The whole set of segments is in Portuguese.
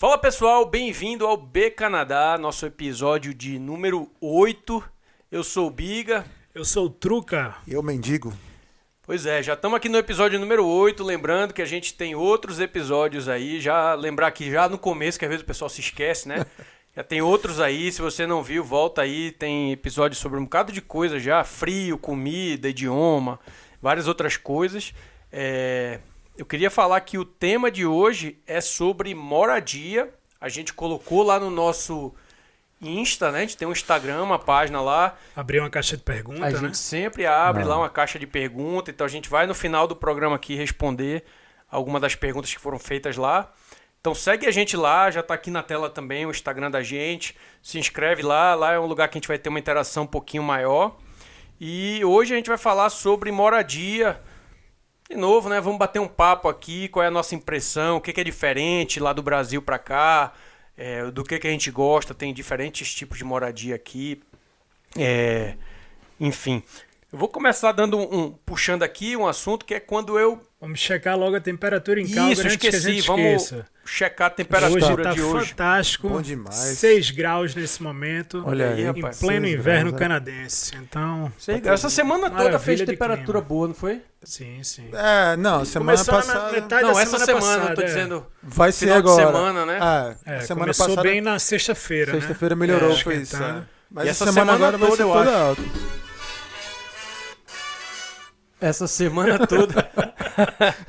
Fala pessoal, bem-vindo ao B Canadá, nosso episódio de número 8. Eu sou o Biga. Eu sou o Truca. Eu, Mendigo. Pois é, já estamos aqui no episódio número 8, lembrando que a gente tem outros episódios aí, já lembrar que já no começo, que às vezes o pessoal se esquece, né? Já tem outros aí, se você não viu, volta aí, tem episódios sobre um bocado de coisa já, frio, comida, idioma, várias outras coisas. Eu queria falar que o tema de hoje é sobre moradia. A gente colocou lá no nosso Insta, né? A gente tem um Instagram, uma página lá. Abriu uma caixa de perguntas, A né? gente sempre abre lá uma caixa de perguntas, então a gente vai no final do programa aqui responder alguma das perguntas que foram feitas lá. Então segue a gente lá, já está aqui na tela também o Instagram da gente. Se inscreve lá, lá é um lugar que a gente vai ter uma interação um pouquinho maior. E hoje a gente vai falar sobre moradia. De novo, né? Vamos bater um papo aqui, qual é a nossa impressão, o que é diferente lá do Brasil para cá, do que a gente gosta, tem diferentes tipos de moradia aqui. Enfim, eu vou começar puxando aqui um assunto que é quando eu... Vamos checar logo a temperatura em Calgary Isso, antes que a esqueci, gente vamos esqueça. checar a temperatura Hoje de tá hoje. fantástico. Bom demais. 6 graus nesse momento. Olha aí, em rapaz, pleno 6 inverno graus, né? canadense. Então, Essa semana toda maravilha fez de temperatura clima. boa, não foi? sim. Não, semana Começou na passada. metade Não, da essa semana semana, passada. eu tô dizendo Vai ser final de agora. semana, né? Semana começou passada. bem na sexta-feira, né? Sexta-feira melhorou, foi isso. esquentando. Mas E essa essa semana semana agora vai toda, ser eu toda acho. alta. Essa semana toda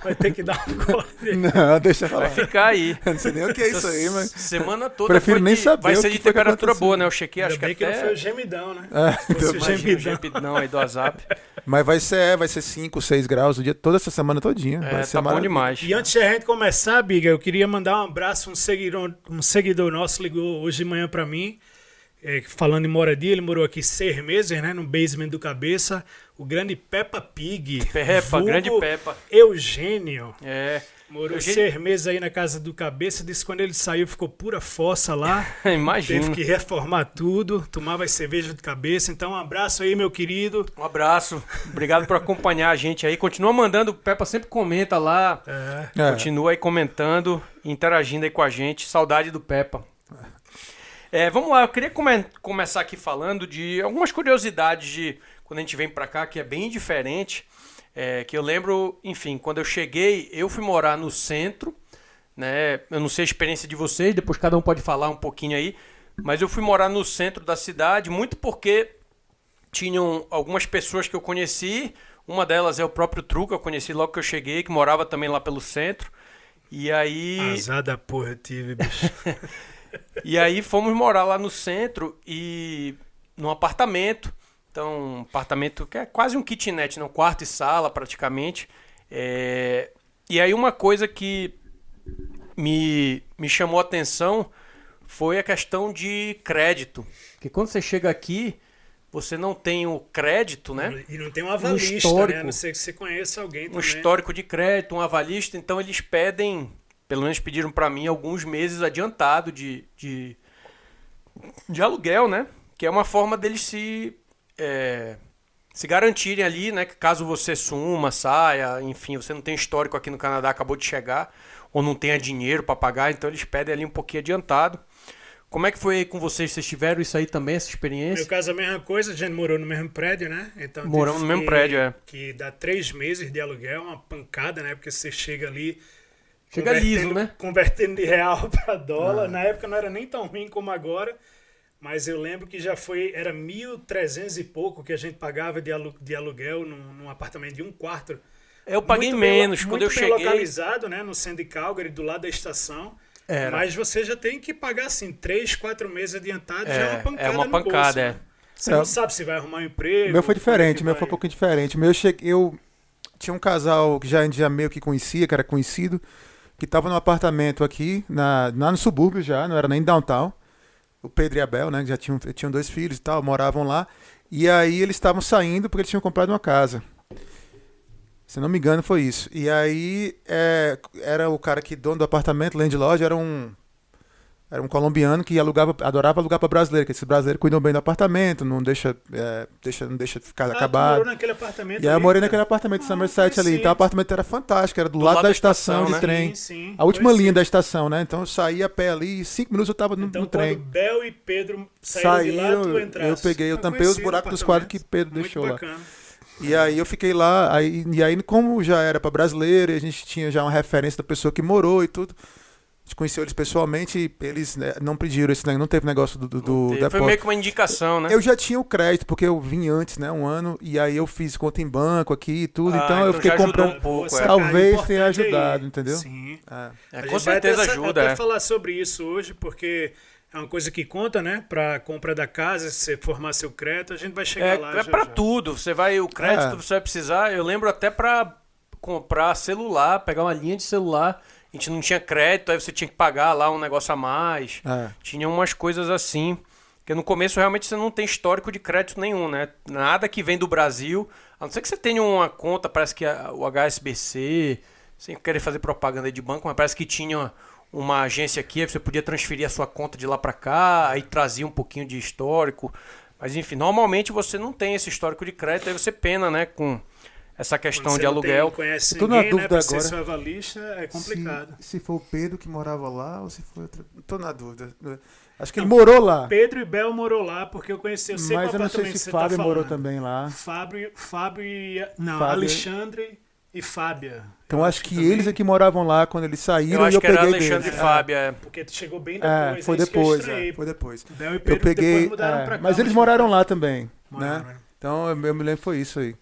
Vai ter que dar um corte. Não, deixa eu vai falar. ficar aí. Eu não sei nem o que é isso aí, mas. Semana toda Prefiro foi nem de- saber vai o ser que de foi que temperatura aconteceu. boa, né? Eu chequei, Ainda acho que bem que não até... foi o gemidão, né? É, Se fosse o Imagina o gemidão. gemidão aí do WhatsApp. mas vai ser 5, 6 graus o dia, toda essa semana todinha. Vai ser Tá bom maravilha. demais. E antes de a gente começar, Biga, eu queria mandar um abraço. Um seguidor nosso ligou hoje de manhã pra mim, falando em moradia. Ele morou aqui 6 meses, né, no basement do Cabeça. O grande Peppa Pig. Peppa, vulgo grande Peppa. Eugênio. Morou Eugênio- 6 meses aí na casa do Cabeça. Disse que quando ele saiu ficou pura fossa lá. Imagina. Teve que reformar tudo. Tomava as cervejas do Cabeça. Então um abraço aí, meu querido. Um abraço. Obrigado por acompanhar a gente aí. Continua mandando. O Peppa sempre comenta lá. Continua aí comentando e interagindo aí com a gente. Saudade do Peppa. Vamos lá, eu queria começar aqui falando de algumas curiosidades de quando a gente vem pra cá, que é bem diferente. Que eu lembro, enfim, quando eu cheguei, eu fui morar no centro, né? Eu não sei a experiência de vocês, depois cada um pode falar um pouquinho aí, mas eu fui morar no centro da cidade, muito porque tinham algumas pessoas que eu conheci, uma delas é o próprio Truca, eu conheci logo que eu cheguei, que morava também lá pelo centro, e aí... Azar da porra eu tive, bicho. E aí fomos morar lá no centro e num apartamento. Então, um apartamento que é quase um kitnet, não, quarto e sala praticamente. E aí uma coisa que me chamou a atenção foi a questão de crédito. Porque quando você chega aqui, você não tem o crédito, né? E não tem um avalista, histórico. né? A não ser que você conheça alguém Um também. histórico de crédito, um avalista. Então eles pedem, pelo menos pediram para mim, alguns meses adiantado de aluguel, né? Que é uma forma deles se garantirem ali, né? Que caso você suma, saia, enfim, você não tem histórico aqui no Canadá, acabou de chegar, ou não tenha dinheiro para pagar, então eles pedem ali um pouquinho adiantado. Como é que foi aí com vocês? Vocês tiveram isso aí também, essa No experiência? meu caso, a mesma coisa, a gente morou no mesmo prédio, né? Então, Moramos no mesmo prédio, Que dá 3 meses de aluguel, uma pancada, né? Porque você chega ali... Chega liso, né? Convertendo de real para dólar. Na época não era nem tão ruim como agora, mas eu lembro que era 1.300 e pouco que a gente pagava de aluguel num apartamento de um quarto. Eu paguei Muito bem menos quando eu muito bem cheguei. localizado, né? No centro de Calgary, do lado da estação. Era. Mas você já tem que pagar assim 3, 4 meses adiantado, já é uma pancada. É uma no pancada, bolso, né? Você não sabe se vai arrumar um emprego. O meu foi diferente, como o meu é que foi um vai. pouquinho diferente. O meu eu tinha um casal que já meio que conhecia, que era conhecido, que estava num apartamento aqui, lá no subúrbio já, não era nem downtown. O Pedro e a Bel, né, que já tinham 2 filhos e tal, moravam lá. E aí eles estavam saindo porque eles tinham comprado uma casa. Se não me engano, foi isso. E aí era o cara que, dono do apartamento, landlord, era um Era um colombiano que adorava alugar para brasileiro, que esses brasileiros cuidam bem do apartamento, não deixa ficar acabado. Tu morou naquele apartamento E aí eu morei naquele apartamento de Somerset ali. Então o apartamento era fantástico, era do lado da estação de né? trem. Sim, A última linha da estação, né? Então eu saí a pé ali e 5 minutos eu tava no trem. Quando Bel e Pedro saíram de lá, tu entraste. Eu tampei os buracos dos quadros que Pedro muito deixou bacana. lá. E aí eu fiquei lá, e aí como já era para brasileiro, e a gente tinha já uma referência da pessoa que morou e tudo. A gente conheceu eles pessoalmente e eles não pediram esse, não teve negócio do depósito. Foi meio que uma indicação, né? Eu já tinha o crédito, porque eu vim antes, né, um ano, e aí eu fiz conta em banco aqui e tudo, então eu fiquei comprando. Um pouco, talvez tenha ajudado, entendeu? Sim. Com certeza ajuda. Até falar sobre isso hoje, porque é uma coisa que conta, né? Para compra da casa, se você formar seu crédito, a gente vai chegar lá. É para tudo. O crédito você vai precisar. Eu lembro até para comprar celular, pegar uma linha de celular. A gente não tinha crédito, aí você tinha que pagar lá um negócio a mais. Tinha umas coisas assim. Porque no começo realmente você não tem histórico de crédito nenhum, né? Nada que vem do Brasil. A não ser que você tenha uma conta, parece que o HSBC, sem querer fazer propaganda de banco, mas parece que tinha uma agência aqui, aí você podia transferir a sua conta de lá para cá, aí trazia um pouquinho de histórico. Mas enfim, normalmente você não tem esse histórico de crédito, aí você pena, né, com essa questão de aluguel. Conhece tô ninguém, na dúvida né, agora. ser sua avalista é complicado. Se foi o Pedro que morava lá ou se foi outro. Tô na dúvida. Acho que ele morou lá. Pedro e Bel morou lá porque eu conheci. Mas eu não sei se Fábio morou também lá. Fábio e Alexandre e Fábia. Então acho que eles é que moravam lá quando eles saíram e eu peguei deles. Alexandre e Fábia. Porque tu chegou bem depois. Foi depois. Foi depois. Bel e Pedro eu peguei, depois mudaram pra cá. mas eles moraram lá também, moraram, né? Então eu me lembro foi isso aí.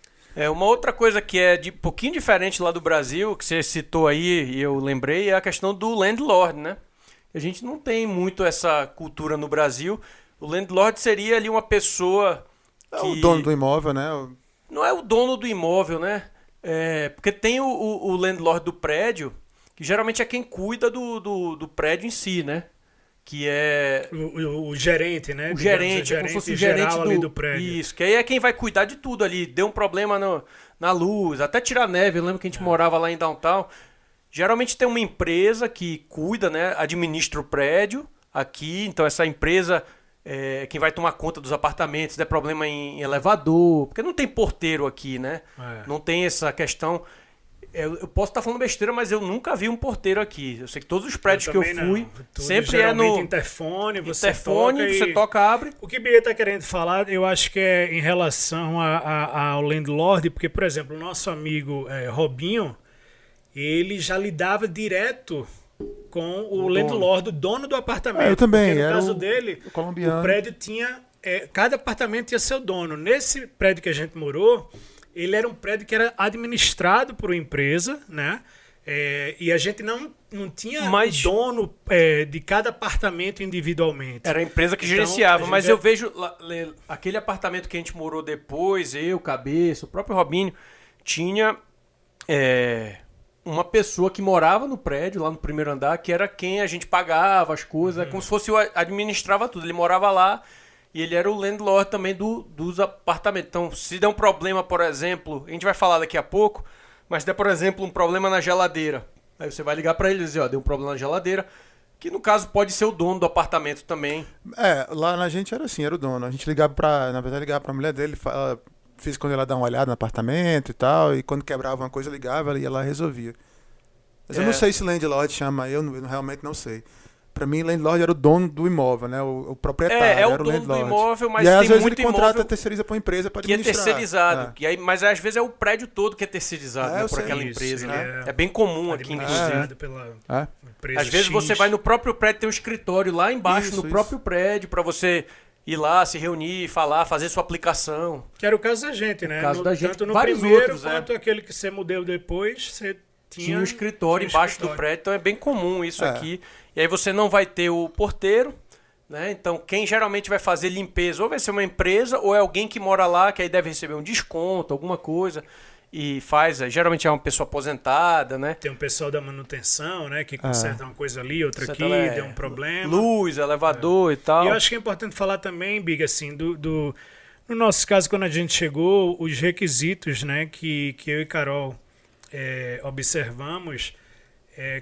Uma outra coisa que é de pouquinho diferente lá do Brasil, que você citou aí e eu lembrei, é a questão do landlord, né? A gente não tem muito essa cultura no Brasil. O landlord seria ali uma pessoa que... o dono do imóvel, né? Não é o dono do imóvel, né? Porque tem o landlord do prédio, que geralmente é quem cuida do prédio em si, né? Que é... O gerente, né? O gerente, como se fosse o gerente ali do prédio. Isso, que aí é quem vai cuidar de tudo ali. Deu um problema na luz, até tirar neve. Eu lembro que a gente morava lá em Downtown. Geralmente tem uma empresa que cuida, né? Administra o prédio aqui. Então essa empresa é quem vai tomar conta dos apartamentos. Se der problema em elevador. Porque não tem porteiro aqui, né? Não tem essa questão... Eu posso estar falando besteira, mas eu nunca vi um porteiro aqui. Eu sei que todos os prédios que eu fui, sempre é no interfone, você toca, abre. O que o Bia está querendo falar, eu acho que é em relação ao landlord, porque, por exemplo, o nosso amigo Robinho, ele já lidava direto com o landlord, o dono do apartamento. Eu também. Porque no caso dele, colombiano. O prédio tinha... cada apartamento tinha seu dono. Nesse prédio que a gente morou... Ele era um prédio que era administrado por uma empresa, né? E a gente não tinha dono de cada apartamento individualmente. Era a empresa que gerenciava, mas eu vejo aquele apartamento que a gente morou depois, eu, Cabeça, o próprio Robinho, tinha uma pessoa que morava no prédio, lá no primeiro andar, que era quem a gente pagava as coisas, como se fosse administrava tudo. Ele morava lá. E ele era o landlord também dos apartamentos. Então, se der um problema, por exemplo, a gente vai falar daqui a pouco, mas se der, por exemplo, um problema na geladeira, aí você vai ligar para ele e dizer, deu um problema na geladeira, que no caso pode ser o dono do apartamento também. Lá na gente era assim, era o dono. A gente ligava na verdade, ligava pra mulher dele, fiz quando ela dá uma olhada no apartamento e tal, e quando quebrava uma coisa, ligava, ela ia lá e resolvia. Mas eu não sei se landlord chama, eu realmente não sei. Pra mim, landlord era o dono do imóvel, né? O proprietário. Era o dono do imóvel, mas e aí, tem às vezes muito ele contrata, imóvel terceiriza pra uma empresa pra Que administrar. é terceirizado. E aí, mas às vezes é o prédio todo que é terceirizado por aquela empresa. Né? É bem comum aqui, inclusive. Pela às vezes você vai no próprio prédio, tem um escritório lá embaixo, próprio prédio, pra você ir lá, se reunir, falar, fazer sua aplicação. Que era o caso da gente, né? Tanto no vários primeiro outros, quanto aquele que você mudou depois, você tinha um escritório embaixo do prédio, então é bem comum isso aqui. E aí você não vai ter o porteiro, né? Então quem geralmente vai fazer limpeza ou vai ser uma empresa ou é alguém que mora lá, que aí deve receber um desconto, alguma coisa, e faz, geralmente é uma pessoa aposentada, né? Tem um pessoal da manutenção, né? Que conserta uma coisa ali, outra aqui, deu um problema. Luz, elevador e tal. E eu acho que é importante falar também, Big, assim, no nosso caso, quando a gente chegou, os requisitos, né? Que eu e Carol observamos...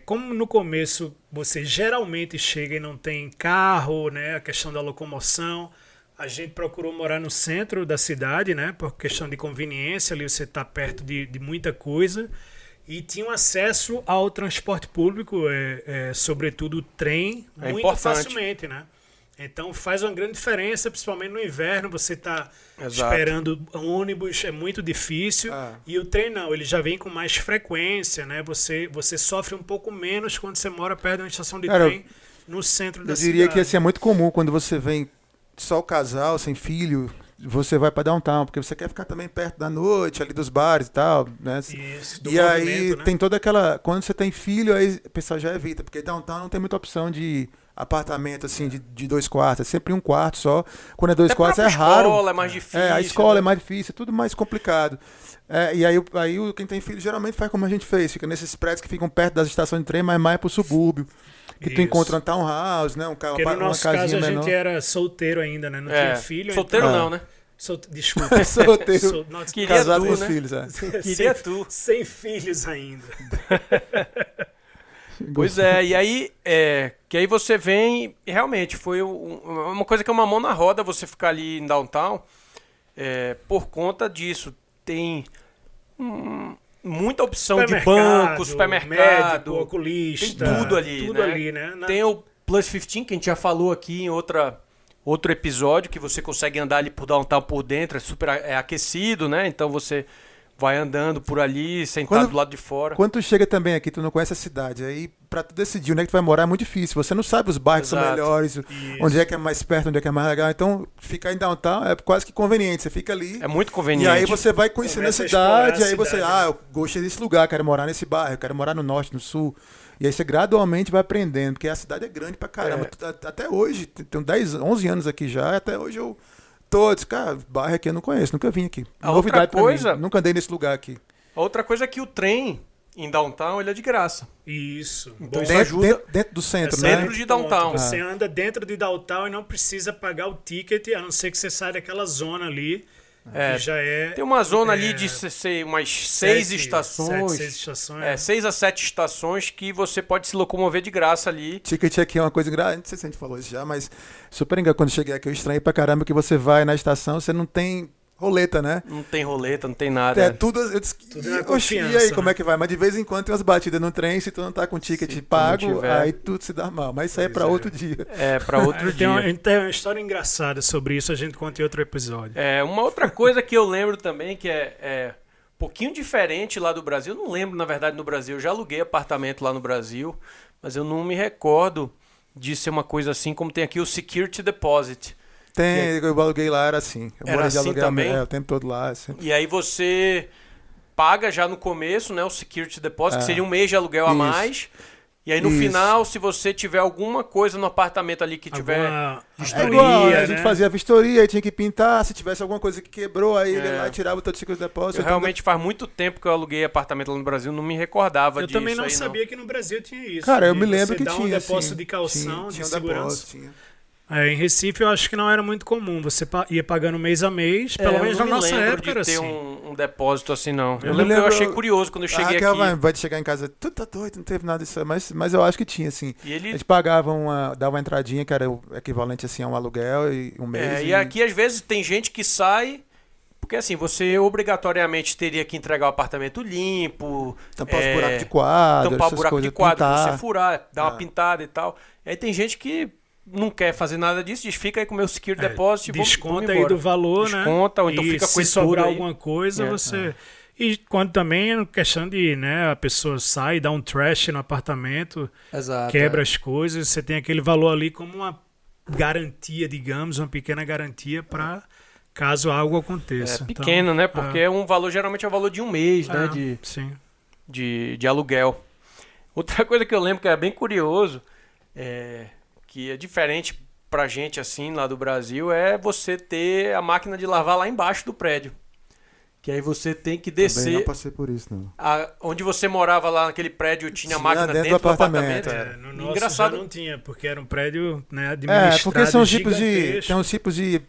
como no começo você geralmente chega e não tem carro, né, a questão da locomoção, a gente procurou morar no centro da cidade, né, por questão de conveniência, ali você está perto de muita coisa, e tinha um acesso ao transporte público, sobretudo o trem, muito importante. facilmente, né? Então faz uma grande diferença, principalmente no inverno, você está esperando um ônibus, é muito difícil, e o trem não, ele já vem com mais frequência, né? Você sofre um pouco menos quando você mora perto de uma estação de trem no centro da cidade. Eu diria que assim, é muito comum quando você vem só o casal, sem filho, você vai para downtown, porque você quer ficar também perto da noite, ali dos bares e tal, né? Isso, do e aí né? tem toda aquela... Quando você tem filho, aí o pessoal já evita, porque downtown não tem muita opção de apartamento, assim, de 2 quartos. É sempre um quarto só. Quando é 2 quartos é raro. A escola é mais difícil. A escola né? é mais difícil, é tudo mais complicado. E aí quem tem filho geralmente faz como a gente fez. Fica nesses prédios que ficam perto das estações de trem, mas mais pro subúrbio. Que tu encontra um townhouse, né? Porque no nosso caso a gente era solteiro ainda, né? Não tinha filho. Solteiro então... não, né? Desculpa. Solteiro. Casado com os né? filhos, Queria tu. Sem filhos ainda. Pois e aí, que aí você vem, e realmente foi uma coisa que é uma mão na roda você ficar ali em downtown, por conta disso. Tem muita opção de banco, supermercado, médico, oculista. Tem tudo ali, tudo né? ali, né? Tem o Plus 15, que a gente já falou aqui em outro episódio, que você consegue andar ali por downtown por dentro, é super aquecido, né? Então você vai andando por ali, sentado do lado de fora. Quando tu chega também aqui, tu não conhece a cidade. Aí, pra tu decidir onde é que tu vai morar é muito difícil. Você não sabe os bairros que são melhores, onde é que é mais perto, onde é que é mais legal. Então, ficar em downtown é quase que conveniente. Você fica ali. É muito conveniente. E aí você vai conhecendo a cidade, aí você, eu gostei desse lugar, quero morar nesse bairro, quero morar no norte, no sul. E aí você gradualmente vai aprendendo, porque a cidade é grande pra caramba. Até hoje, tenho 11 anos aqui já, até hoje eu todos, cara, bairro aqui eu não conheço, nunca vim aqui. Novidade pra mim, nunca andei nesse lugar aqui. Outra coisa é que o trem em downtown ele é de graça. Isso. Então isso ajuda. Dentro do centro, né? Dentro de downtown. Você anda dentro de downtown e não precisa pagar o ticket, a não ser que você saia daquela zona ali. Que já tem uma zona ali de umas 6 estações. 6 a 7 estações que você pode se locomover de graça ali. Ticket aqui é uma coisa engraçada. Não sei se a gente falou isso já, mas super engraçado. Quando eu cheguei aqui, eu estranhei pra caramba que você vai na estação, você não tem roleta, né? Não tem roleta, não tem nada. Tudo. Eu disse, tudo na confiança, e aí, né? como é que vai? Mas de vez em quando tem umas batidas no trem, se tu não tá com ticket pago, aí tudo se dá mal. Mas isso aí é pra outro dia. Pra outro dia. Tem uma história engraçada sobre isso, a gente conta em outro episódio. Uma outra coisa que eu lembro também, que é um pouquinho diferente lá do Brasil. Eu não lembro, na verdade, no Brasil. Eu já aluguei apartamento lá no Brasil, mas eu não me recordo de ser uma coisa assim, como tem aqui o Security Deposit. Eu aluguei lá, era assim. Eu era assim também? O tempo todo lá. Assim. E aí você paga já no começo, né, o Security Deposit, que seria 1 mês de aluguel a mais. E aí no final, se você tiver alguma coisa no apartamento ali que tiver vistoria, a gente fazia vistoria, aí tinha que pintar, se tivesse alguma coisa que quebrou, aí ele lá tirava o teu Security Deposit. Realmente faz muito tempo que eu aluguei apartamento lá no Brasil, não me recordava disso. Eu também não sabia que no Brasil tinha isso. Cara, eu me lembro que tinha. Um depósito de calção, de segurança. Tinha. Em Recife eu acho que não era muito comum. Você ia pagando mês a mês, pelo menos na nossa época era assim. Eu não lembro de ter um depósito assim, não. Eu lembro que eu achei curioso quando eu cheguei aqui. Vai chegar em casa, tu tá doido, não teve nada disso, mas eu acho que tinha, assim. A gente pagava dava uma entradinha que era o equivalente assim, a um aluguel e um mês. E aqui às vezes tem gente que sai, porque assim, você obrigatoriamente teria que entregar o apartamento limpo, tampar os buracos de quadro, tampar o buraco de quadro, você furar, dar uma pintada e tal. Aí tem gente que não quer fazer nada disso, diz, fica aí com o meu Security Deposit. Desconta aí do valor, desconta, ou então fica com se sobrar alguma coisa, você... E quando também é questão de, né, a pessoa sai, dá um trash no apartamento, quebra as coisas, você tem aquele valor ali como uma garantia, digamos, uma pequena garantia para caso algo aconteça. Pequeno, então, né? Porque geralmente é o valor de 1 mês, né? De aluguel. Outra coisa que eu lembro que é bem curioso, que é diferente pra gente assim lá do Brasil, é você ter a máquina de lavar lá embaixo do prédio. Que aí você tem que descer. Também não passei por isso, não. Onde você morava lá naquele prédio tinha a máquina dentro do apartamento. No nosso engraçado. Já não tinha, porque era um prédio, né, administrado. Porque são tem uns tipos de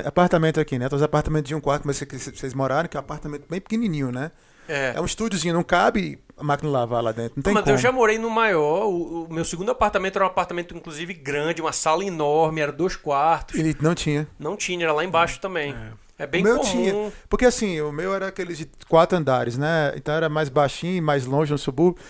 apartamento aqui, né? Tem os apartamentos de 1 quarto, mas que vocês moraram, que é um apartamento bem pequenininho, né? É um estúdiozinho, não cabe a máquina de lavar lá dentro. Não tem Mas como. eu já morei no maior. O meu segundo apartamento era um apartamento, inclusive, grande, uma sala enorme, era 2 quartos. Ele não tinha. Não tinha, era lá embaixo também. É bem o meu comum. tinha. Porque assim, o meu era aqueles de 4 andares, né? Então era mais baixinho, mais longe no subúrbio.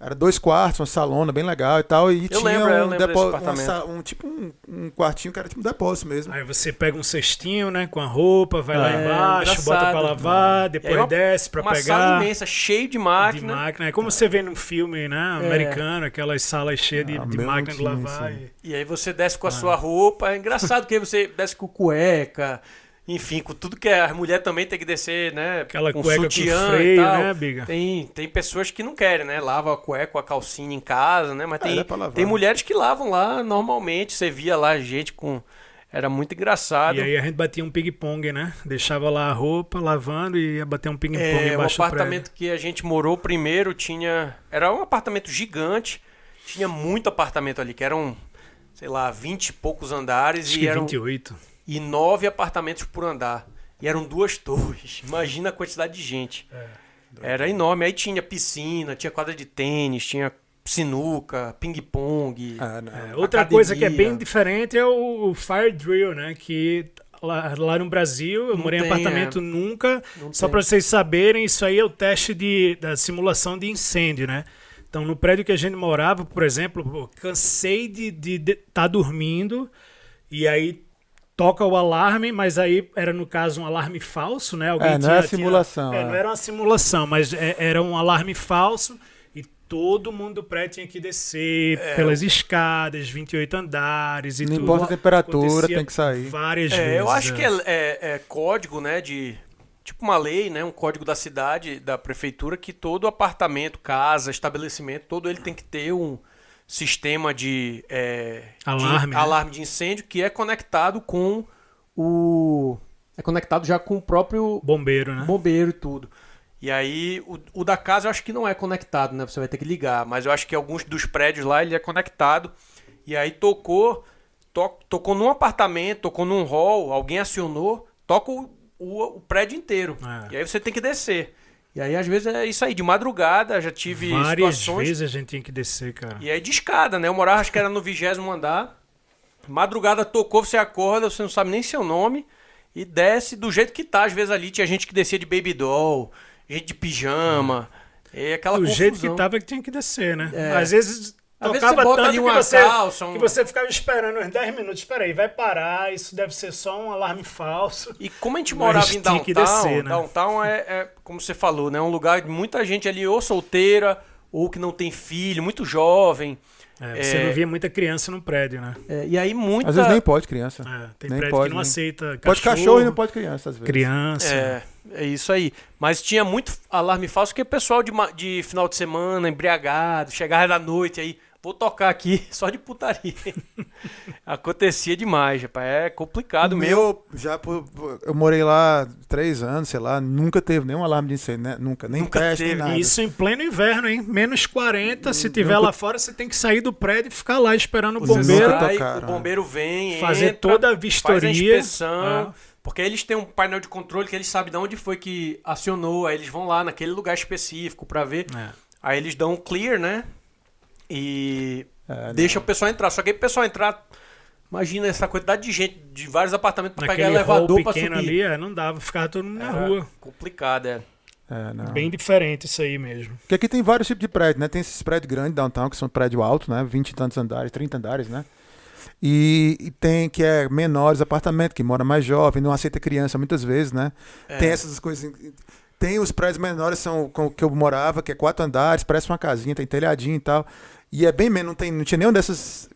Era 2 quartos, uma salona bem legal e tal. E Eu tinha lembro desse apartamento. um quartinho que era tipo um depósito mesmo. Aí você pega um cestinho, né, com a roupa, vai lá embaixo, engraçado. bota pra lavar, depois desce pra uma pegar. Uma sala imensa, cheio de máquina. É como você vê num filme, né, americano, aquelas salas cheias de máquina de lavar. E aí você desce com a sua roupa. É engraçado que aí você desce com cueca. Enfim, com tudo que a mulher também tem que descer, né? Aquela com cueca sutiã com freio, e tal. né, Biga? Tem pessoas que não querem, né? Lava a cueca, a calcinha em casa, né? Mas tem né? mulheres que lavam lá normalmente. Você via lá gente com... Era muito engraçado. E aí a gente batia um ping-pong, né? Deixava lá a roupa lavando e ia bater um ping-pong embaixo o apartamento que a gente morou primeiro tinha... Era um apartamento gigante. Tinha muito apartamento ali, que eram, sei lá, 20 e poucos andares. Acho que 28. E 9 apartamentos por andar. E eram 2 torres. Imagina a quantidade de gente. Era enorme. Aí tinha piscina, tinha quadra de tênis, tinha sinuca, ping-pong. Outra coisa que é bem diferente é o fire drill, né? Que lá no Brasil, eu morei em apartamento nunca. Só para vocês saberem, isso aí é o teste da simulação de incêndio, né? Então, no prédio que a gente morava, por exemplo, eu cansei de estar dormindo e aí toca o alarme, mas aí era, no caso, um alarme falso, né? Não era simulação. Não era uma simulação, mas era um alarme falso e todo mundo do prédio tinha que descer pelas escadas, 28 andares e tudo. Não importa a temperatura, tem que sair. Várias vezes. Eu acho que é código, né, tipo uma lei, né, um código da cidade, da prefeitura, que todo apartamento, casa, estabelecimento, todo ele tem que ter um sistema de alarme de incêndio que é conectado com é conectado já com o próprio bombeiro, né? Bombeiro e tudo. E aí o da casa eu acho que não é conectado, né? Você vai ter que ligar, mas eu acho que alguns dos prédios lá ele é conectado. E aí tocou num apartamento, tocou num hall, alguém acionou, toca o prédio inteiro. E aí você tem que descer. E aí, às vezes, é isso aí. De madrugada, já tive várias situações... vezes a gente tinha que descer, cara. E aí, de escada, né? Eu morava, acho que era no 20º andar. Madrugada tocou, você acorda, você não sabe nem seu nome. E desce do jeito que tá. Às vezes, ali tinha gente que descia de baby doll, gente de pijama. E aquela confusão. Do jeito que tava, que tinha que descer, né? Às vezes... Às vezes tocava você bota tanto ali uma calça, que você ficava esperando uns 10 minutos. Espera aí, vai parar, isso deve ser só um alarme falso. E como a gente morava em Downtown, descer, né? Downtown como você falou, né? Um lugar de muita gente ali ou solteira, ou que não tem filho, muito jovem. Você não via muita criança no prédio, né? E aí muita... Às vezes nem pode criança. Tem nem prédio pode, que não nem... aceita cachorro. Pode cachorro e não pode criança, às vezes. Criança. É isso aí. Mas tinha muito alarme falso, que o pessoal de final de semana, embriagado, chegava da noite aí... Vou tocar aqui só de putaria. Acontecia demais, rapaz. É complicado mesmo. Eu morei lá 3 anos, sei lá, nunca teve nenhum alarme de incêndio, né? Nunca teste, nem nada. Isso em pleno inverno, hein? Menos 40, se tiver lá fora, você tem que sair do prédio e ficar lá esperando o bombeiro. O bombeiro vem, fazer toda a vistoria. Faz a inspeção. Porque eles têm um painel de controle que eles sabem de onde foi que acionou. Aí eles vão lá naquele lugar específico pra ver. Aí eles dão um clear, né? E deixa o pessoal entrar. Só que aí o pessoal entrar, imagina essa quantidade de gente, de vários apartamentos para pegar elevador para subir. Ali, não dava, ficava todo mundo na rua. Complicado, Bem diferente isso aí mesmo. Porque aqui tem vários tipos de prédios, né? Tem esses prédios grandes downtown, que são prédios altos, né? 20 e tantos andares, 30 andares, né? E tem que é menores apartamentos, que mora mais jovem, não aceita criança muitas vezes, né? Tem essas coisas... Tem os prédios menores, são que eu morava, que é 4 andares, parece uma casinha, tem telhadinho e tal. E é bem menos, não tinha nenhum dessas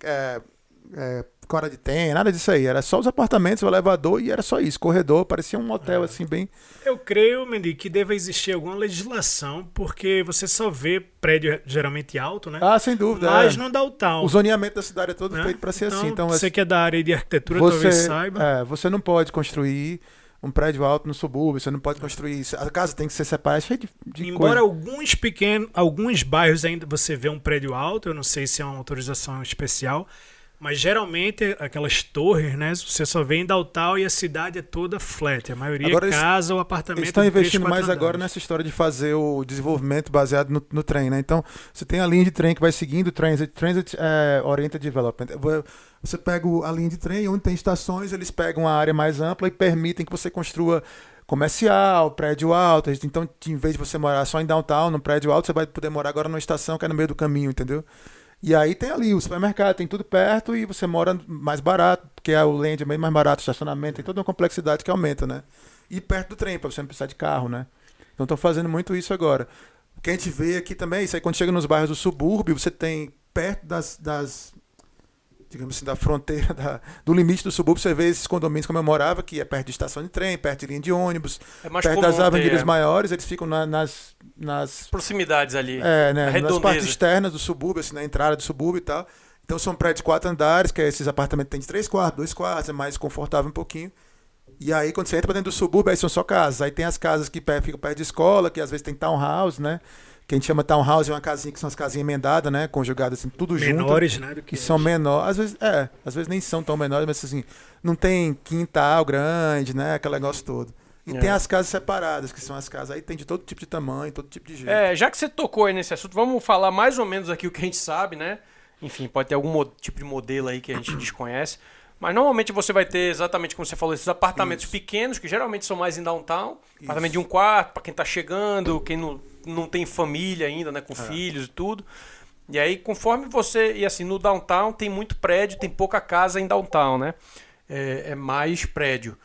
cora de tem, nada disso aí. Era só os apartamentos, o elevador e era só isso. Corredor, parecia um hotel assim, bem... Eu creio, Mendy, que deva existir alguma legislação, porque você só vê prédio geralmente alto, né? Sem dúvida. Mas não dá o tal. O zoneamento da cidade é todo feito para ser assim. Então, você que é da área de arquitetura, talvez saiba. Você não pode construir um prédio alto no subúrbio, você não pode construir isso. A casa tem que ser separada, cheia de Embora coisa. alguns bairros ainda você vê um prédio alto, eu não sei se é uma autorização especial, Mas geralmente aquelas torres, né? Você só vê em downtown e a cidade é toda flat. A maioria Agora, é casa ou apartamento. Eles estão de 3, investindo 4 mais agora andares. nessa história de fazer o desenvolvimento baseado no trem, né? Então, você tem a linha de trem que vai seguindo o Transit Oriented Development. Você pega a linha de trem, onde tem estações, eles pegam a área mais ampla e permitem que você construa comercial, prédio alto. Então, em vez de você morar só em downtown, no prédio alto, você vai poder morar agora numa estação que é no meio do caminho, entendeu? E aí tem ali o supermercado, tem tudo perto e você mora mais barato, porque o land é bem mais barato, o estacionamento, tem toda uma complexidade que aumenta, né? E perto do trem, para você não precisar de carro, né? Então estão fazendo muito isso agora. O que a gente vê aqui também, isso aí quando chega nos bairros do subúrbio, você tem perto digamos assim, da fronteira, do limite do subúrbio, você vê esses condomínios como eu morava, que é perto de estação de trem, perto de linha de ônibus, perto das avenidas maiores, eles ficam nas proximidades ali, né, nas partes externas do subúrbio, assim, na entrada do subúrbio e tal. Então são prédios de 4 andares, que esses apartamentos têm de 3 quartos, 2 quartos, é mais confortável um pouquinho. E aí quando você entra pra dentro do subúrbio, aí são só casas. Aí tem as casas que ficam perto de escola, que às vezes tem townhouse, né? Que a gente chama townhouse, é uma casinha que são as casinhas emendadas, né? Conjugadas assim, tudo menores, junto. Né? Que são menores. Às vezes nem são tão menores, mas assim, não tem quintal grande, né? Aquele negócio todo. E tem as casas separadas, que são as casas. Aí tem de todo tipo de tamanho, todo tipo de jeito. Já que você tocou aí nesse assunto, vamos falar mais ou menos aqui o que a gente sabe, né? Enfim, pode ter algum tipo de modelo aí que a gente desconhece. Mas normalmente você vai ter, exatamente como você falou, esses apartamentos pequenos, que geralmente são mais em downtown. Apartamento de 1 quarto, para quem tá chegando, quem não tem família ainda, né? Com filhos e tudo. E aí, conforme você... E assim, no downtown tem muito prédio, tem pouca casa em downtown, né? É mais prédio.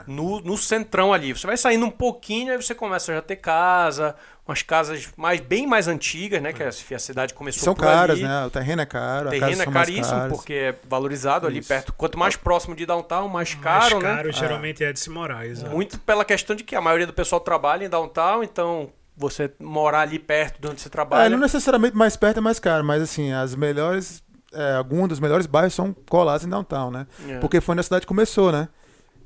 No centrão ali. Você vai saindo um pouquinho, aí você começa a já ter casa, umas casas bem mais antigas, né? Que a cidade começou são por caras, ali. né? O terreno é caro. O terreno é caríssimo, porque é valorizado ali perto. Quanto mais próximo de downtown, mais caro, né? Mais caro geralmente é de se morar, exato. Muito pela questão de que a maioria do pessoal trabalha em downtown, então você morar ali perto de onde você trabalha... não necessariamente mais perto é mais caro, mas assim, as melhores... alguns dos melhores bairros são colados em downtown, né? Porque foi onde a cidade começou, né?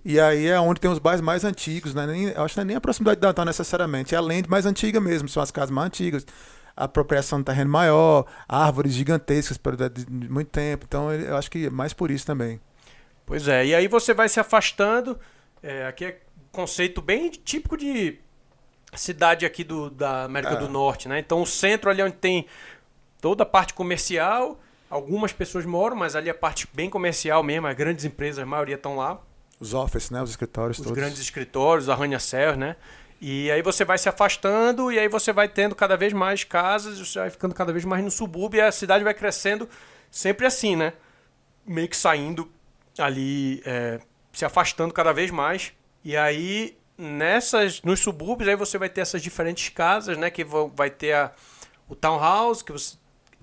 E aí é onde tem os bairros mais antigos, né? Eu acho que não é nem a proximidade de downtown necessariamente, é a land mais antiga mesmo, são as casas mais antigas, a apropriação do terreno maior, árvores gigantescas de muito tempo, então eu acho que é mais por isso também. Pois é, e aí você vai se afastando, aqui é um conceito bem típico de cidade aqui da América do Norte, né? Então o centro ali onde tem toda a parte comercial, algumas pessoas moram, mas ali a parte bem comercial mesmo, as grandes empresas, a maioria estão lá. Os offices, né? Os escritórios todos. Os grandes escritórios, arranha-céus, né? E aí você vai se afastando e aí você vai tendo cada vez mais casas, você vai ficando cada vez mais no subúrbio e a cidade vai crescendo sempre assim, né? Meio que saindo ali, se afastando cada vez mais. E aí, nos subúrbios, aí você vai ter essas diferentes casas, né? Que vai ter o townhouse, que você...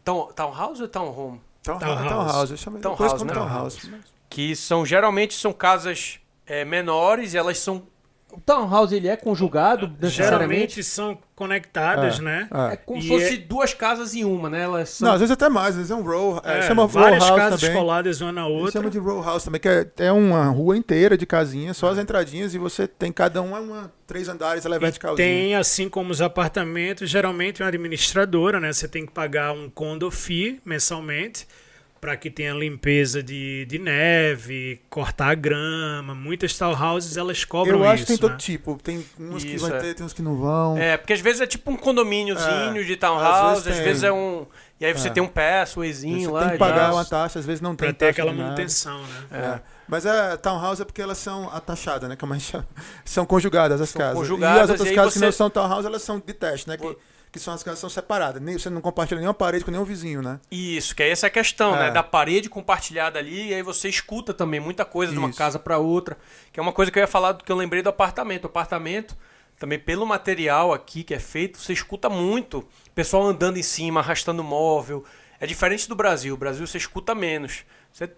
Townhouse ou townhome? Townhouse. Eu chamo depois como townhouse. Que geralmente são casas menores e elas são... O townhouse ele é conjugado geralmente são conectadas, né? É como se fosse 2 casas em uma, né? Elas são... Não, às vezes até mais, às vezes é um row. Chama várias row house casas também. coladas uma na outra. Chama de row house também, que é uma rua inteira de casinhas, só as entradinhas, e você tem cada uma 3 andares, ela é verticalzinha. Tem, assim como os apartamentos, geralmente uma administradora, né? Você tem que pagar um condo fee mensalmente, para que tenha limpeza de neve, cortar a grama. Muitas townhouses, elas cobram isso. Eu acho que tem todo né? tipo. Tem uns que vai ter, tem uns que não vão. Porque às vezes é tipo um condomíniozinho de townhouse, às vezes é um... E aí você tem um passwayzinho lá. Você tem que pagar uma taxa, às vezes não tem. Para ter aquela manutenção, né? Mas a townhouse é porque elas são atachadas, né? Como a gente chama. São conjugadas as casas. Conjugadas, e as outras casas que não são townhouse, elas são detached, né? Que são as casas que são separadas. Você não compartilha nenhuma parede com nenhum vizinho, né? Isso, que é essa a questão, né? Da parede compartilhada ali, e aí você escuta também muita coisa de uma casa para outra. Que é uma coisa que eu ia falar do que eu lembrei do apartamento. O apartamento, também pelo material aqui que é feito, você escuta muito. Pessoal andando em cima, arrastando móvel. É diferente do Brasil. O Brasil você escuta menos.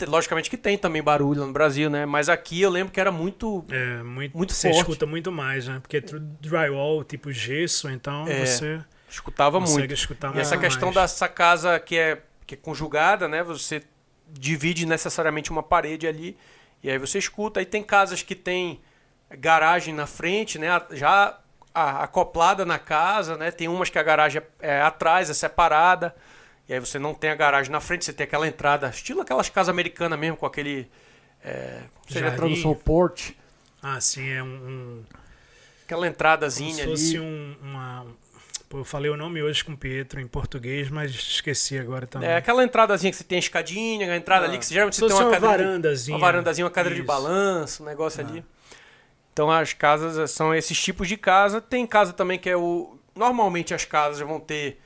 Logicamente que tem também barulho no Brasil, né? Mas aqui eu lembro que era muito muito você forte. Escuta muito mais, né? Porque é tudo drywall, tipo gesso, então você... Escutava muito. Escutar e essa questão dessa casa que é conjugada, né? Você divide necessariamente uma parede ali e aí você escuta. Aí tem casas que tem garagem na frente, né? Já acoplada na casa, né? Tem umas que a garagem é atrás, é separada. E aí você não tem a garagem na frente, você tem aquela entrada, estilo aquelas casas americanas mesmo, com aquele... seria a tradução porch. Ah, sim, é aquela entradazinha como ali. se fosse Pô, eu falei o nome hoje com o Pietro em português, mas esqueci agora também. É aquela entradazinha que você tem a escadinha, a entrada ali que você geralmente você tem uma varandazinha. Uma varandazinha, uma cadeira de balanço, um negócio ali. Então as casas são esses tipos de casa. Tem casa também que é normalmente as casas vão ter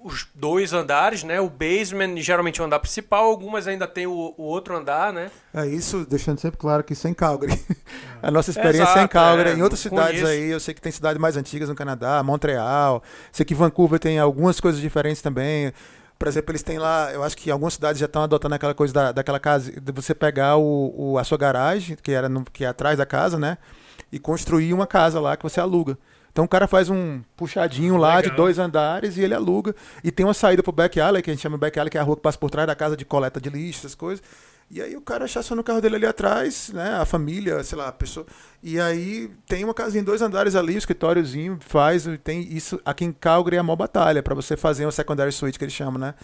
os 2 andares, né? O basement, geralmente o andar principal. Algumas ainda tem o outro andar, né? Isso deixando sempre claro que isso é em Calgary. A nossa experiência é em Calgary. Em outras cidades aí, eu sei que tem cidades mais antigas no Canadá, Montreal. Sei que Vancouver tem algumas coisas diferentes também. Por exemplo, eles têm lá, eu acho que algumas cidades já estão adotando aquela coisa daquela casa, de você pegar a sua garagem, que é atrás da casa, né? E construir uma casa lá que você aluga. Então o cara faz um puxadinho lá de 2 andares e ele aluga. E tem uma saída pro back alley, que a gente chama back alley, que é a rua que passa por trás da casa de coleta de lixo, essas coisas. E aí o cara estaciona o carro dele ali atrás, né? A família, sei lá, a pessoa. E aí tem uma casinha em 2 andares ali, o escritóriozinho faz. Tem isso aqui em Calgary é a maior batalha para você fazer uma secondary suite, que eles chamam, né?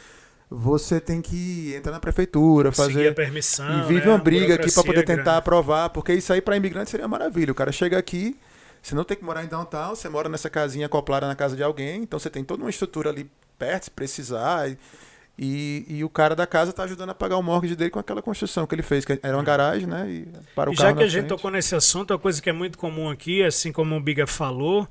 Você tem que entrar na prefeitura, fazer a permissão. E vive uma briga aqui para poder tentar aprovar, porque isso aí para imigrante seria maravilha. O cara chega aqui. Você não tem que morar em downtown, você mora nessa casinha acoplada na casa de alguém, então você tem toda uma estrutura ali perto, se precisar, e o cara da casa está ajudando a pagar o mortgage dele com aquela construção que ele fez, que era uma garagem, né? E para o carro já que a gente tocou nesse assunto, a coisa que é muito comum aqui, assim como o Biga falou,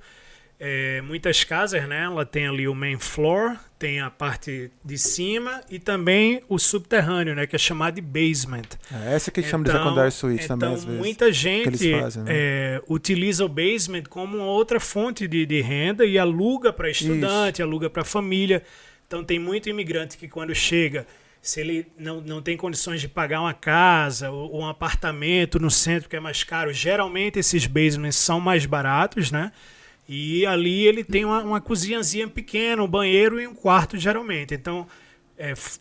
muitas casas, né? Ela tem ali o main floor, tem a parte de cima e também o subterrâneo, né? Que é chamado de basement. Essa que chama de secondary suite também, às vezes. Muita gente fazem, né? utiliza o basement como uma outra fonte de renda e aluga para estudante, aluga para família. Então tem muito imigrante que quando chega, se ele não tem condições de pagar uma casa ou um apartamento no centro que é mais caro, geralmente esses basements são mais baratos, né? E ali ele tem uma cozinhazinha pequena, um banheiro e um quarto, geralmente. Então,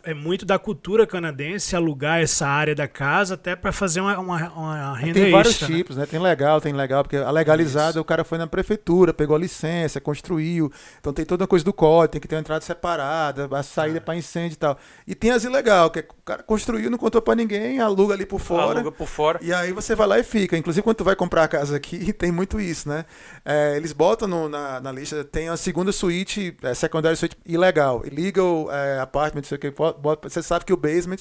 é muito da cultura canadense alugar essa área da casa até para fazer uma renda extra. Tem vários né? tipos, né? Tem legal, porque a legalizada o cara foi na prefeitura, pegou a licença, construiu. Então tem toda uma coisa do código, tem que ter uma entrada separada, a saída para incêndio e tal. E tem as ilegal, que o cara construiu, não contou para ninguém, aluga ali por fora. Aluga por fora. E aí você vai lá e fica. Inclusive quando tu vai comprar a casa aqui, tem muito isso, né? Eles botam na lista, tem a segunda suíte, secondary suite ilegal, illegal apartment, sei o que, você sabe que o basement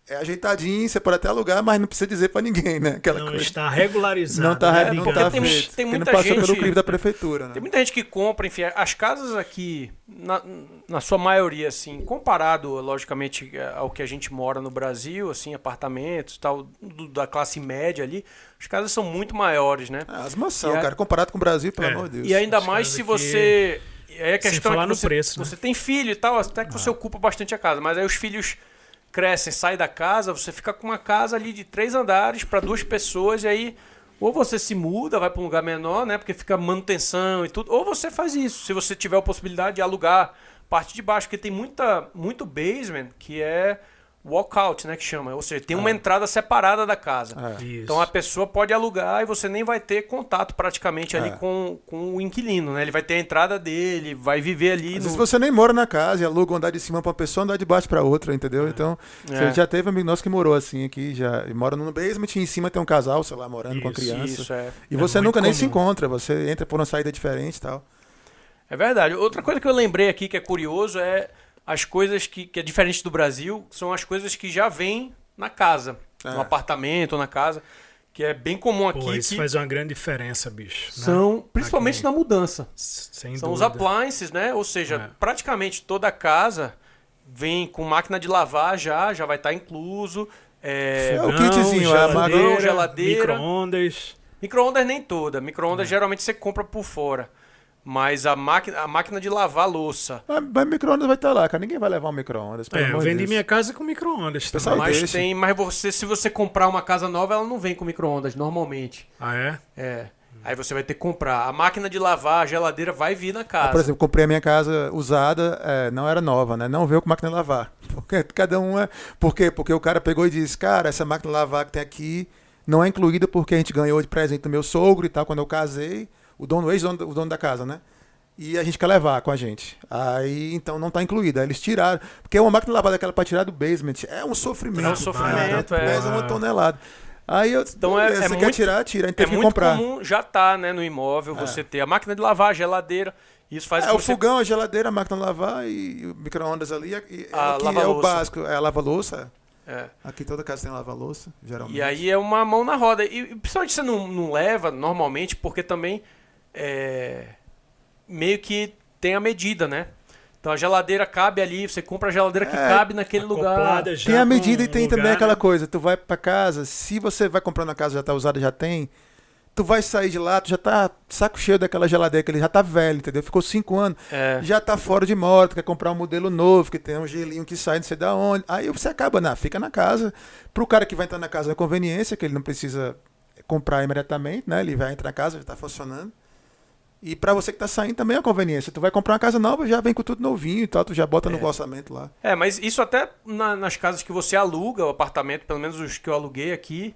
é ajeitadinho, você pode até alugar, mas não precisa dizer pra ninguém, né? Aquela não coisa. Está regularizado. Não está né? não tá tem feito. muita não passou gente, pelo crivo da prefeitura, né? Tem muita gente que compra, enfim, as casas aqui, na sua maioria, assim, comparado, logicamente, ao que a gente mora no Brasil, assim, apartamentos tal, da classe média ali, as casas são muito maiores, né? As mansões, cara, comparado com o Brasil, pelo amor de Deus. E ainda mais se você... Aí a questão falar é que no preço, né? você tem filho e tal, até que você ocupa bastante a casa, mas aí os filhos crescem, saem da casa, você fica com uma casa ali de 3 andares para 2 pessoas, e aí ou você se muda, vai para um lugar menor, né, porque fica manutenção e tudo, ou você faz isso, se você tiver a possibilidade de alugar parte de baixo, porque tem muito basement que é walkout, né, que chama, ou seja, tem uma entrada separada da casa. Então a pessoa pode alugar e você nem vai ter contato praticamente ali com o inquilino, né? Ele vai ter a entrada dele, vai viver ali. Às vezes você nem mora na casa e aluga um andar de cima pra uma pessoa, andar de baixo pra outra, entendeu? Então, você já teve amigo nosso que morou assim aqui, já mora no basement e em cima tem um casal, sei lá, morando com a criança. E você nunca nem se encontra, você entra por uma saída diferente e tal. É verdade. Outra coisa que eu lembrei aqui que é curioso é as coisas que é diferente do Brasil, são as coisas que já vêm na casa, no apartamento ou na casa, que é bem comum aqui. Pô, isso faz uma grande diferença, bicho. São, né? principalmente aqui. Na mudança. Sem são dúvida. Os appliances, né? Ou seja, praticamente toda a casa vem com máquina de lavar já vai estar incluso. Fogão, o kitzinho, geladeira. Micro-ondas. Micro-ondas nem toda. Micro-ondas geralmente você compra por fora. Mas a máquina de lavar louça. Mas micro-ondas vai estar lá, cara. Ninguém vai levar um micro-ondas. Eu vendi minha casa com micro-ondas também. Mas se você comprar uma casa nova, ela não vem com micro-ondas, normalmente. Ah, é? É. Aí você vai ter que comprar. A máquina de lavar, a geladeira vai vir na casa. Por exemplo, comprei a minha casa usada, não era nova, né? Não veio com máquina de lavar. Porque cada um é... Por quê? Porque o cara pegou e disse, cara, essa máquina de lavar que tem aqui não é incluída porque a gente ganhou de presente do meu sogro e tal, quando eu casei. O dono da casa, né? e a gente quer levar com a gente. Aí, então, não tá incluída. Aí eles tiraram. Porque uma máquina de lavar daquela para tirar do basement é um sofrimento. É um sofrimento, pesa 1 tonelada. Aí então você muito, quer tirar, tira. A gente teve que comprar. É muito comum já tá, né, no imóvel, você ter a máquina de lavar, a geladeira. Isso faz o fogão, a geladeira, a máquina de lavar e o micro-ondas ali. É o básico. É a lava-louça. Aqui toda casa tem lava-louça, geralmente. E aí é uma mão na roda. E principalmente você não leva normalmente, porque também meio que tem a medida, né? Então a geladeira cabe ali, você compra a geladeira que cabe naquele lugar. Tem a medida e tem lugar, também aquela coisa, tu vai pra casa, se você vai comprando a casa já tá usada, já tem, tu vai sair de lá, tu já tá saco cheio daquela geladeira, que ele já tá velho, entendeu? Ficou 5 anos, já tá fora de moda, tu quer comprar um modelo novo, que tem um gelinho que sai não sei da onde, aí você acaba, fica na casa. Pro cara que vai entrar na casa é conveniência, que ele não precisa comprar imediatamente, né? Ele vai entrar na casa, já tá funcionando. E pra você que tá saindo também é conveniência. Tu vai comprar uma casa nova, já vem com tudo novinho e tal, tu já bota no orçamento lá. Mas isso até nas casas que você aluga, o apartamento, pelo menos os que eu aluguei aqui,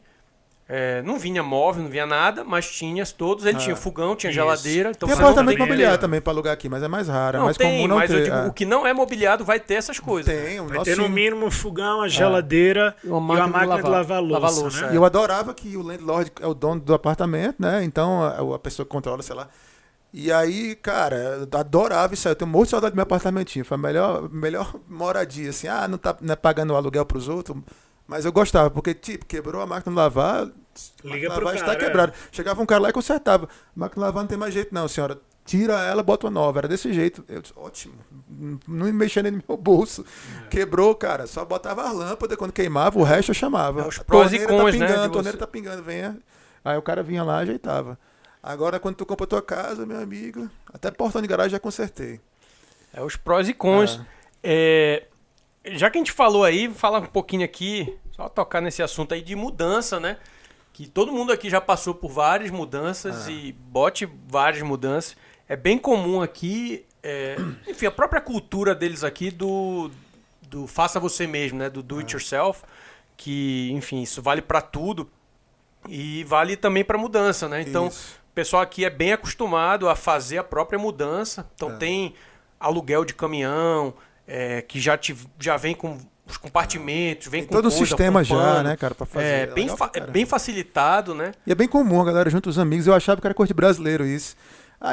não vinha móvel, não vinha nada, mas tinha todos. Ele tinha fogão, tinha geladeira. Então tem apartamento mobiliado também pra alugar aqui, mas é mais raro. É mais comum não mas ter. Eu digo, o que não é mobiliado vai ter essas coisas. Vai ter no mínimo um fogão, a geladeira e uma máquina de lavar louça. E eu adorava que o landlord é o dono do apartamento, né? Então a pessoa que controla, sei lá. E aí, cara, eu adorava isso aí. Eu tenho muito saudade do meu apartamentinho. Foi a melhor moradia, assim. Não é pagando o aluguel pros outros. Mas eu gostava, porque, quebrou a máquina de lavar. Liga pro cara. Está quebrada. Chegava um cara lá e consertava. A máquina de lavar não tem mais jeito, não, senhora. Tira ela, bota uma nova. Era desse jeito. Eu disse, ótimo. Não mexia nem no meu bolso. Quebrou, cara. Só botava as lâmpadas. Quando queimava, o resto eu chamava. Os prós e cons, né? A torneira tá pingando, venha. Aí o cara vinha lá e ajeitava. Agora, quando tu compra a tua casa, meu amigo, até portão de garagem já consertei. Os prós e cons. Já que a gente falou aí, vou falar um pouquinho aqui, só tocar nesse assunto aí de mudança, né? Que todo mundo aqui já passou por várias mudanças e bote várias mudanças. É bem comum aqui, enfim, a própria cultura deles aqui do faça você mesmo, né? Do do it yourself, que, enfim, isso vale para tudo e vale também para mudança, né? Então, o pessoal aqui é bem acostumado a fazer a própria mudança. Então tem aluguel de caminhão, que já vem com os compartimentos, vem com todo o sistema com já, né, cara, pra fazer. É bem facilitado, né? E é bem comum a galera junto os amigos. Eu achava que era coisa de brasileiro isso.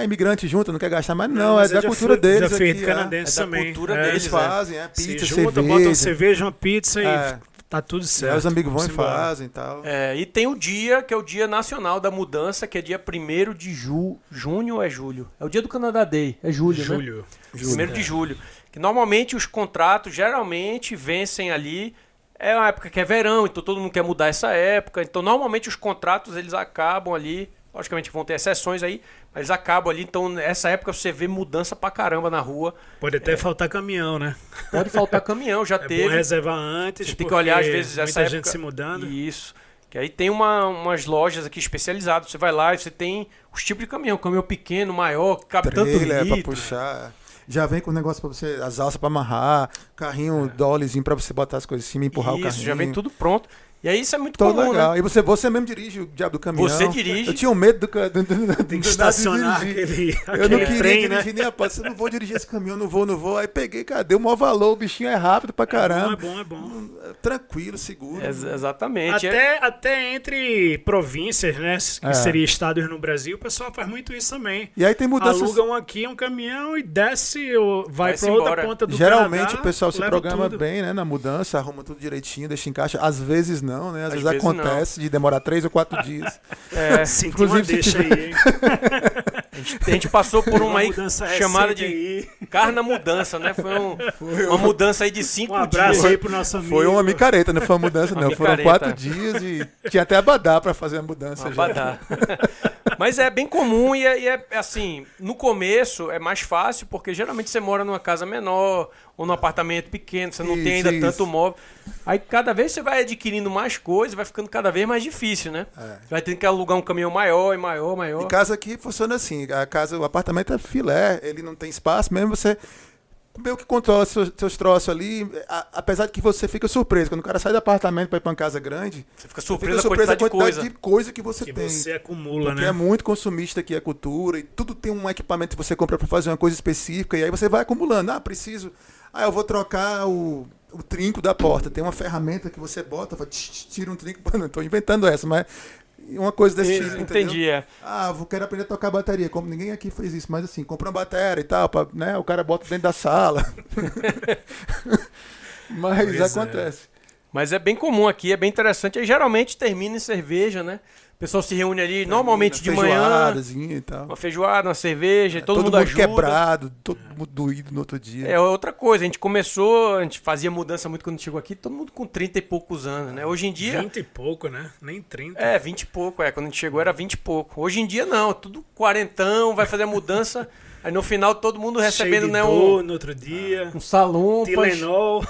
Imigrante junto, não quer gastar, mas não, é da cultura deles. Já feito aqui, canadense também. Da cultura deles, eles fazem, pizza, se junta, cerveja. botam uma cerveja, uma pizza e tá tudo certo. Aí os amigos vão e fazem e tal. E tem o dia, que é o Dia Nacional da Mudança, que é dia 1º de junho ou é julho? É o dia do Canadá Day, é julho, né? 1º de julho. Que normalmente os contratos geralmente vencem ali, é uma época que é verão, então todo mundo quer mudar essa época, então normalmente os contratos eles acabam ali, logicamente vão ter exceções aí, mas eles acabam ali, então nessa época você vê mudança pra caramba na rua. Pode até faltar caminhão, né? Pode faltar caminhão, já teve. É bom reservar antes, você tem que olhar às vezes muita essa gente época. se mudando. Isso. Que aí tem umas lojas aqui especializadas, você vai lá e você tem os tipos de caminhão pequeno, maior, que cabe tanto litro. Pra puxar. Já vem com o negócio pra você, as alças pra amarrar, carrinho, dollyzinho pra você botar as coisas em cima e empurrar o carrinho. Isso, já vem tudo pronto. E aí isso é muito todo comum, legal. né? E você mesmo dirige o diabo do caminhão. Você dirige. Eu tinha um medo Tem que estacionar aquele eu não queria trem, dirigir nem a pau. Eu não vou dirigir esse caminhão, não vou. Aí peguei, cara, deu o maior valor, o bichinho é rápido pra caramba. É bom. Tranquilo, seguro. Exatamente. Até entre províncias, né? Que seria estados no Brasil, o pessoal faz muito isso também. E aí tem mudanças. Alugam aqui um caminhão e desce ou vai pra embora. outra ponta do Geralmente Canadá, o pessoal se programa tudo. bem, né? Na mudança, arruma tudo direitinho, deixa em caixa. Às vezes não, né? Às vezes acontece não. de demorar 3 ou 4 dias. Inclusive, se tiver... aí, hein? A gente passou por uma aí chamada de aí. Carna Mudança, né? Foi uma mudança aí de 5 dias. Um abraço aí pro nosso amigo. Foi uma micareta, não foi uma mudança, não. Foram 4 dias e tinha até abadá pra fazer a mudança. Abadá. Mas é bem comum e é assim, no começo é mais fácil, porque geralmente você mora numa casa menor ou num apartamento pequeno, você não tem ainda tanto móvel. Aí cada vez você vai adquirindo mais coisas, vai ficando cada vez mais difícil, né? Vai tendo que alugar um caminhão maior. E casa aqui funciona assim, o apartamento é filé, ele não tem espaço, mesmo você meio que controla seus troços ali, apesar de que você fica surpreso. Quando o cara sai do apartamento para ir para uma casa grande, você fica surpreso com a quantidade de coisa que você que tem. você acumula, porque né? é muito consumista aqui a cultura, e tudo tem um equipamento que você compra para fazer uma coisa específica, e aí você vai acumulando. Eu vou trocar o trinco da porta. Tem uma ferramenta que você bota, tira um trinco. Não estou inventando essa, mas uma coisa desse tipo, entendi, entendeu? Quero aprender a tocar bateria. Como ninguém aqui fez isso, mas assim, compra uma bateria e tal, né? O cara bota dentro da sala. Mas pois acontece. Mas é bem comum aqui, é bem interessante. Aí geralmente termina em cerveja, né? O pessoal se reúne ali, normalmente de manhã. E tal. Uma feijoada, uma cerveja, todo mundo ajuda. Quebrado, todo mundo doído no outro dia. É outra coisa, a gente fazia mudança muito quando chegou aqui, todo mundo com 30 e poucos anos, né? Hoje em dia... 20 e pouco, né? Nem 30. 20 e pouco, quando a gente chegou era 20 e pouco. Hoje em dia não, tudo quarentão, vai fazer a mudança, aí no final todo mundo recebendo, né, no outro dia. Um salompas.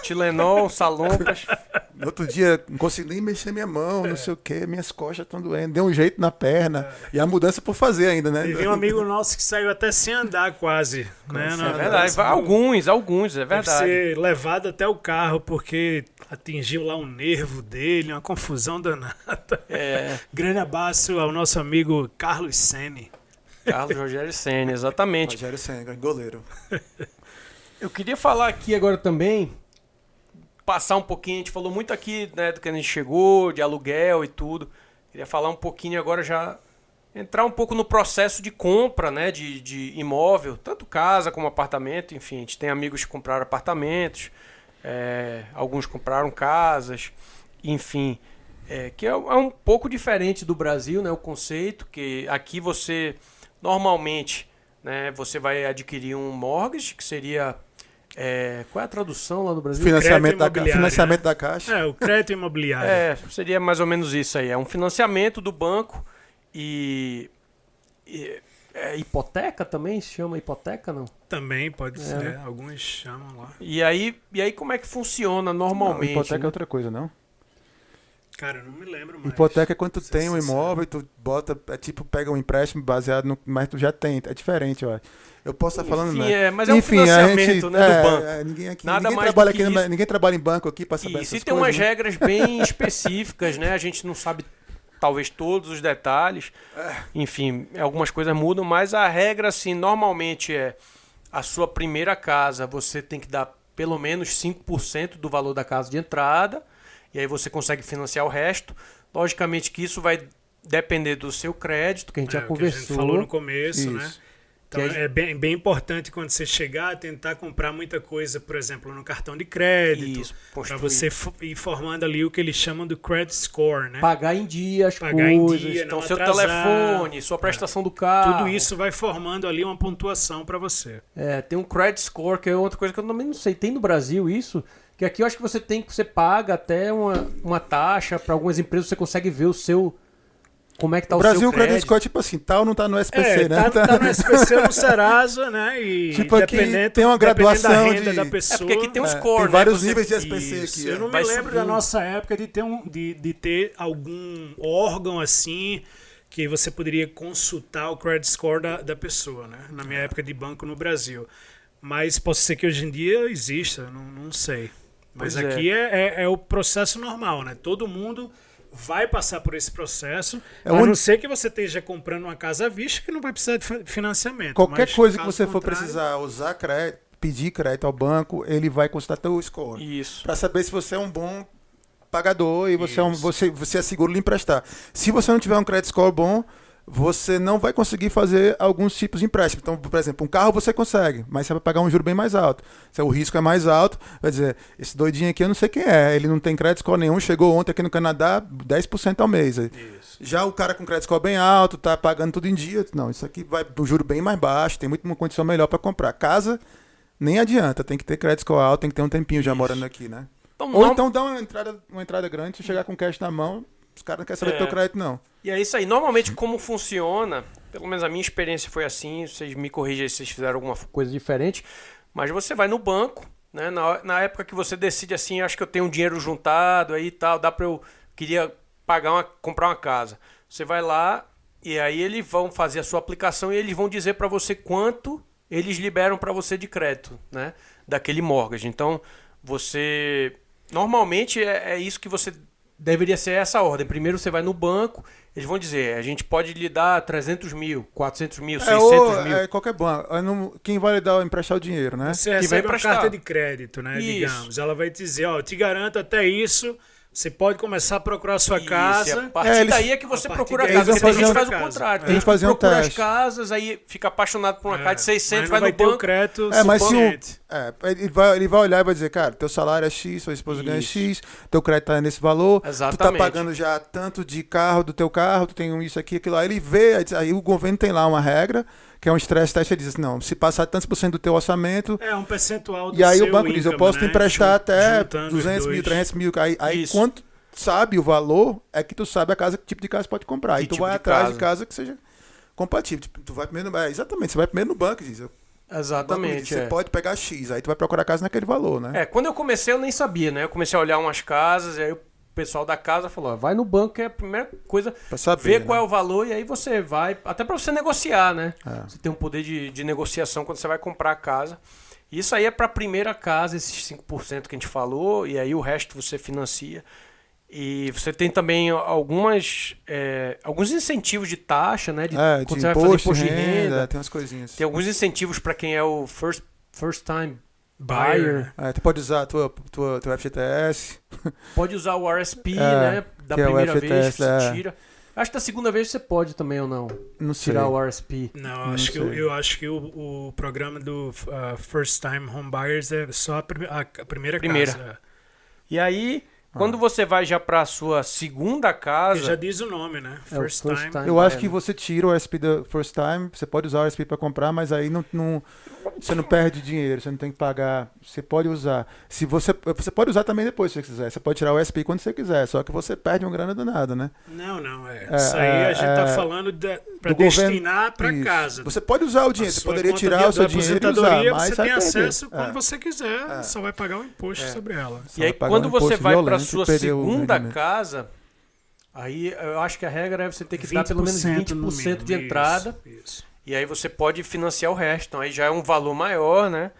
Tilenol, salompas. No outro dia, não consegui nem mexer minha mão, não sei o quê, minhas costas estão doendo. Deu um jeito na perna. E a mudança por fazer ainda, né? Teve um amigo nosso que saiu até sem andar quase. Né? É verdade. Alguns, é verdade. Deve ser levado até o carro porque atingiu lá um nervo dele, uma confusão danada. Grande abraço ao nosso amigo Carlos Sene. Carlos Rogério Sene, exatamente. Rogério Sene, goleiro. Eu queria falar aqui agora também, passar um pouquinho, a gente falou muito aqui, né, do que a gente chegou, de aluguel e tudo. Queria falar um pouquinho agora já, entrar um pouco no processo de compra, né, de imóvel, tanto casa como apartamento, enfim, a gente tem amigos que compraram apartamentos, alguns compraram casas, enfim, que é um pouco diferente do Brasil, né, o conceito, que aqui você, normalmente, né, você vai adquirir um mortgage, que seria... qual é a tradução lá no Brasil? Financiamento da Caixa. O crédito imobiliário. Seria mais ou menos isso aí. É um financiamento do banco e hipoteca também? Se chama hipoteca, não? Também pode ser. Alguns chamam lá. E aí como é que funciona normalmente? Não, hipoteca né? é outra coisa, não? Cara, eu não me lembro mais. Hipoteca é quando tu tem um imóvel e tu bota, pega um empréstimo baseado no... Mas tu já tem, é diferente, eu acho. Eu posso estar falando... Mas é um financiamento, né, do banco. Ninguém trabalha em banco aqui para saber essas coisas. E tem umas regras bem específicas, né? A gente não sabe, talvez, todos os detalhes. Enfim, algumas coisas mudam, mas a regra, assim, normalmente a sua primeira casa, você tem que dar pelo menos 5% do valor da casa de entrada, e aí você consegue financiar o resto. Logicamente que isso vai depender do seu crédito, que a gente já conversou. Que a gente falou no começo, né? Então é bem importante quando você chegar a tentar comprar muita coisa, por exemplo, no cartão de crédito, para você ir formando ali o que eles chamam do credit score, né? Pagar em dia as coisas, então seu telefone, sua prestação do carro. Tudo isso vai formando ali uma pontuação para você. Tem um credit score, que é outra coisa que eu também não sei. Tem no Brasil isso? Que aqui eu acho que você paga até uma taxa, para algumas empresas você consegue ver o seu... Como é que tá o seu crédito? O credit score, tipo assim, tal não tá no SPC, né? Tá no SPC ou no Serasa, né? E tipo, aqui tem uma graduação da renda da pessoa. Porque aqui tem um score, tem né? vários níveis de SPC aqui. Eu não me lembro da nossa época de ter algum órgão assim que você poderia consultar o credit score da pessoa, né? Na minha época de banco no Brasil. Mas pode ser que hoje em dia exista, não sei. Mas aqui é o processo normal, né? Todo mundo vai passar por esse processo, a não ser que você esteja comprando uma casa à vista que não vai precisar de financiamento. Qualquer coisa que você for precisar usar crédito, pedir crédito ao banco, ele vai consultar teu score. Isso. Para saber se você é um bom pagador e você é seguro de emprestar. Se você não tiver um credit score bom, você não vai conseguir fazer alguns tipos de empréstimo. Então, por exemplo, um carro você consegue, mas você vai pagar um juro bem mais alto. Se o risco é mais alto, vai dizer, esse doidinho aqui eu não sei quem é, ele não tem crédito score nenhum, chegou ontem aqui no Canadá, 10% ao mês. Isso. Já o cara com crédito score bem alto, tá pagando tudo em dia, não, isso aqui vai um juro bem mais baixo, tem uma condição melhor para comprar. Casa, nem adianta, tem que ter crédito score alto, tem que ter um tempinho já morando aqui, né? Então dá uma entrada grande, se chegar com cash na mão, os caras não querem saber do teu crédito, não. E é isso aí. Normalmente, como funciona, pelo menos a minha experiência foi assim, vocês me corrigem se vocês fizeram alguma coisa diferente, mas você vai no banco, né? Na época que você decide assim, acho que eu tenho um dinheiro juntado aí e tal, queria comprar uma casa. Você vai lá e aí eles vão fazer a sua aplicação e eles vão dizer para você quanto eles liberam para você de crédito, né? Daquele mortgage. Então, você... Normalmente é isso que você... Deveria ser essa ordem. Primeiro você vai no banco, eles vão dizer, a gente pode lhe dar 300 mil, 400 mil, 600 mil. Qualquer banco. Quem vai lhe dar, emprestar o dinheiro, né? Você recebe uma carta de crédito, né? Isso. Digamos. Ela vai te dizer, eu te garanto até isso, você pode começar a procurar a sua casa. A partir daí é que você procura a casa. Porque a gente faz o contrário. A gente procura as casas, aí fica apaixonado por uma casa de 600, vai no banco. Crédito mas ele vai olhar e vai dizer, cara, teu salário é X, sua esposa ganha X, teu crédito tá nesse valor, exatamente. Tu tá pagando já tanto de carro do teu carro, tu tem isso aqui, aquilo lá. Ele vê, aí o governo tem lá uma regra, que é um stress test, ele diz assim, não, se passar tantos % do teu orçamento... um percentual do E aí seu o banco diz, eu posso te emprestar até 200 mil, 300 mil. Aí quando tu sabe o valor, é que tu sabe que tipo de casa pode comprar. Aí tu vai atrás de casa que seja compatível. Tipo, tu vai primeiro exatamente, você vai primeiro no banco e diz... Exatamente. Você pode pegar X, aí tu vai procurar casa naquele valor, né? Quando eu comecei eu nem sabia, né? Eu comecei a olhar umas casas, e aí o pessoal da casa falou, vai no banco, que é a primeira coisa, pra saber, ver qual é o valor, e aí você vai, até pra você negociar, né? É. Você tem um poder de negociação quando você vai comprar a casa. Isso aí é pra primeira casa, esses 5% que a gente falou, e aí o resto você financia. E você tem também alguns incentivos de taxa, né? Quando você vai fazer imposto de renda. Tem umas coisinhas. Tem alguns incentivos para quem é o first time buyer. Tu pode usar teu FGTS. Pode usar o RSP, né? Da primeira vez que você tira. Acho que da segunda vez você pode também ou não? Não sei. Tirar o RSP. Não, eu acho que o programa do First Time Home Buyers é só a primeira casa. E aí... Quando você vai já para a sua segunda casa... Que já diz o nome, né? First time. Eu acho que você tira o SP da First Time, você pode usar o SP para comprar, mas aí você não perde dinheiro, você não tem que pagar. Você pode usar. Você pode usar também depois, se você quiser. Você pode tirar o SP quando você quiser, só que você perde uma grana danada, né? Não. Isso aí a gente tá falando para destinar para casa. Você pode usar o dinheiro, você poderia tirar o seu dinheiro e usar, mas você tem acesso quando você quiser, só vai pagar o imposto sobre ela. E aí quando você vai para sua segunda casa, aí eu acho que a regra é você ter que dar pelo menos 20% de entrada. Isso. E aí você pode financiar o resto. Então aí já é um valor maior, né?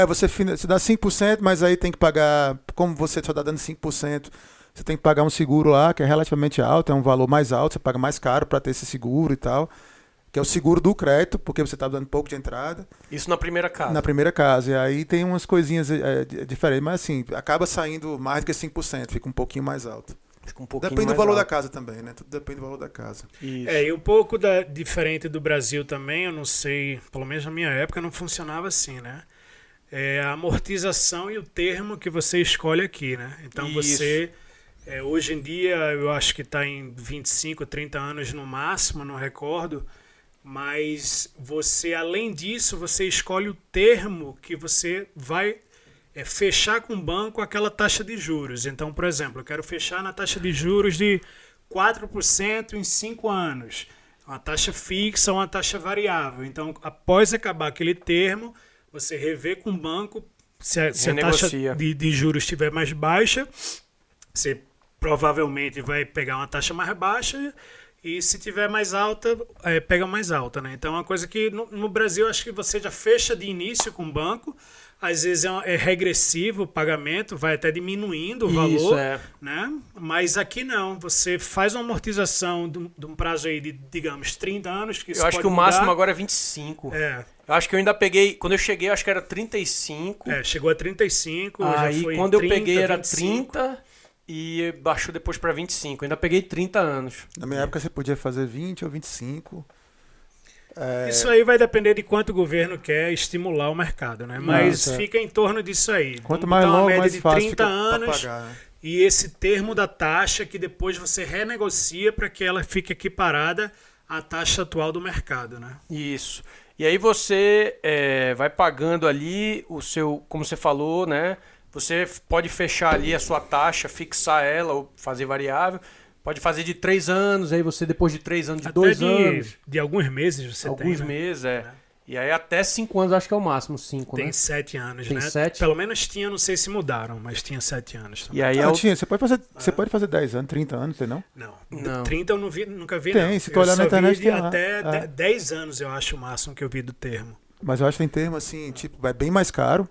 Você dá 5%, mas aí tem que pagar, como você só está dando 5%, você tem que pagar um seguro lá, que é relativamente alto, é um valor mais alto, você paga mais caro para ter esse seguro e tal. Que é o seguro do crédito, porque você está dando pouco de entrada. Isso na primeira casa. Na primeira casa. E aí tem umas coisinhas diferentes, mas assim, acaba saindo mais do que 5%, fica um pouquinho mais alto. Fica um pouquinho depende mais do valor alto. da casa também, né? Tudo depende do valor da casa. Isso. E um pouco diferente do Brasil também, eu não sei, pelo menos na minha época não funcionava assim, né? A amortização e o termo que você escolhe aqui, né? Então você... hoje em dia, eu acho que está em 25, 30 anos no máximo, não recordo. Mas você, além disso, você escolhe o termo que você vai fechar com o banco aquela taxa de juros. Então, por exemplo, eu quero fechar na taxa de juros de 4% em 5 anos. Uma taxa fixa ou uma taxa variável. Então, após acabar aquele termo, você revê com o banco se a taxa de juros estiver mais baixa, você provavelmente vai pegar uma taxa mais baixa. E se tiver mais alta, pega mais alta, né? Então é uma coisa que no Brasil acho que você já fecha de início com o banco. Às vezes é regressivo o pagamento, vai até diminuindo o valor, né? Mas aqui não, você faz uma amortização de um prazo aí de, digamos, 30 anos. Que eu acho que o máximo agora é 25. Eu acho que eu ainda peguei, quando eu cheguei, eu acho que era 35. Chegou a 35. Aí já foi quando 30, eu peguei era 25. 30... E baixou depois para 25. Ainda peguei 30 anos. Na minha época você podia fazer 20 ou 25. Isso aí vai depender de quanto o governo quer estimular o mercado, né? Mas fica em torno disso aí. Quanto mais longo, mais de fácil 30 anos pagar, né? E esse termo da taxa que depois você renegocia para que ela fique equiparada à taxa atual do mercado, né? Isso. E aí você vai pagando ali o seu, como você falou, né? Você pode fechar ali a sua taxa, fixar ela ou fazer variável. Pode fazer de 3 anos, aí você depois de 3 anos, de 2 anos. De alguns meses você alguns tem. meses, E aí até 5 anos, acho que é o máximo, 5, né? Tem 7 anos, Tem né? 7? Pelo menos tinha, não sei se mudaram, mas tinha 7 anos também. E aí você pode fazer 10 anos, 30 anos, não? Não. 30 eu nunca vi, tem, não. Se tu olhar na internet, tem até 10 anos, eu acho o máximo que eu vi do termo. Mas eu acho que tem termo assim, tipo, é bem mais caro.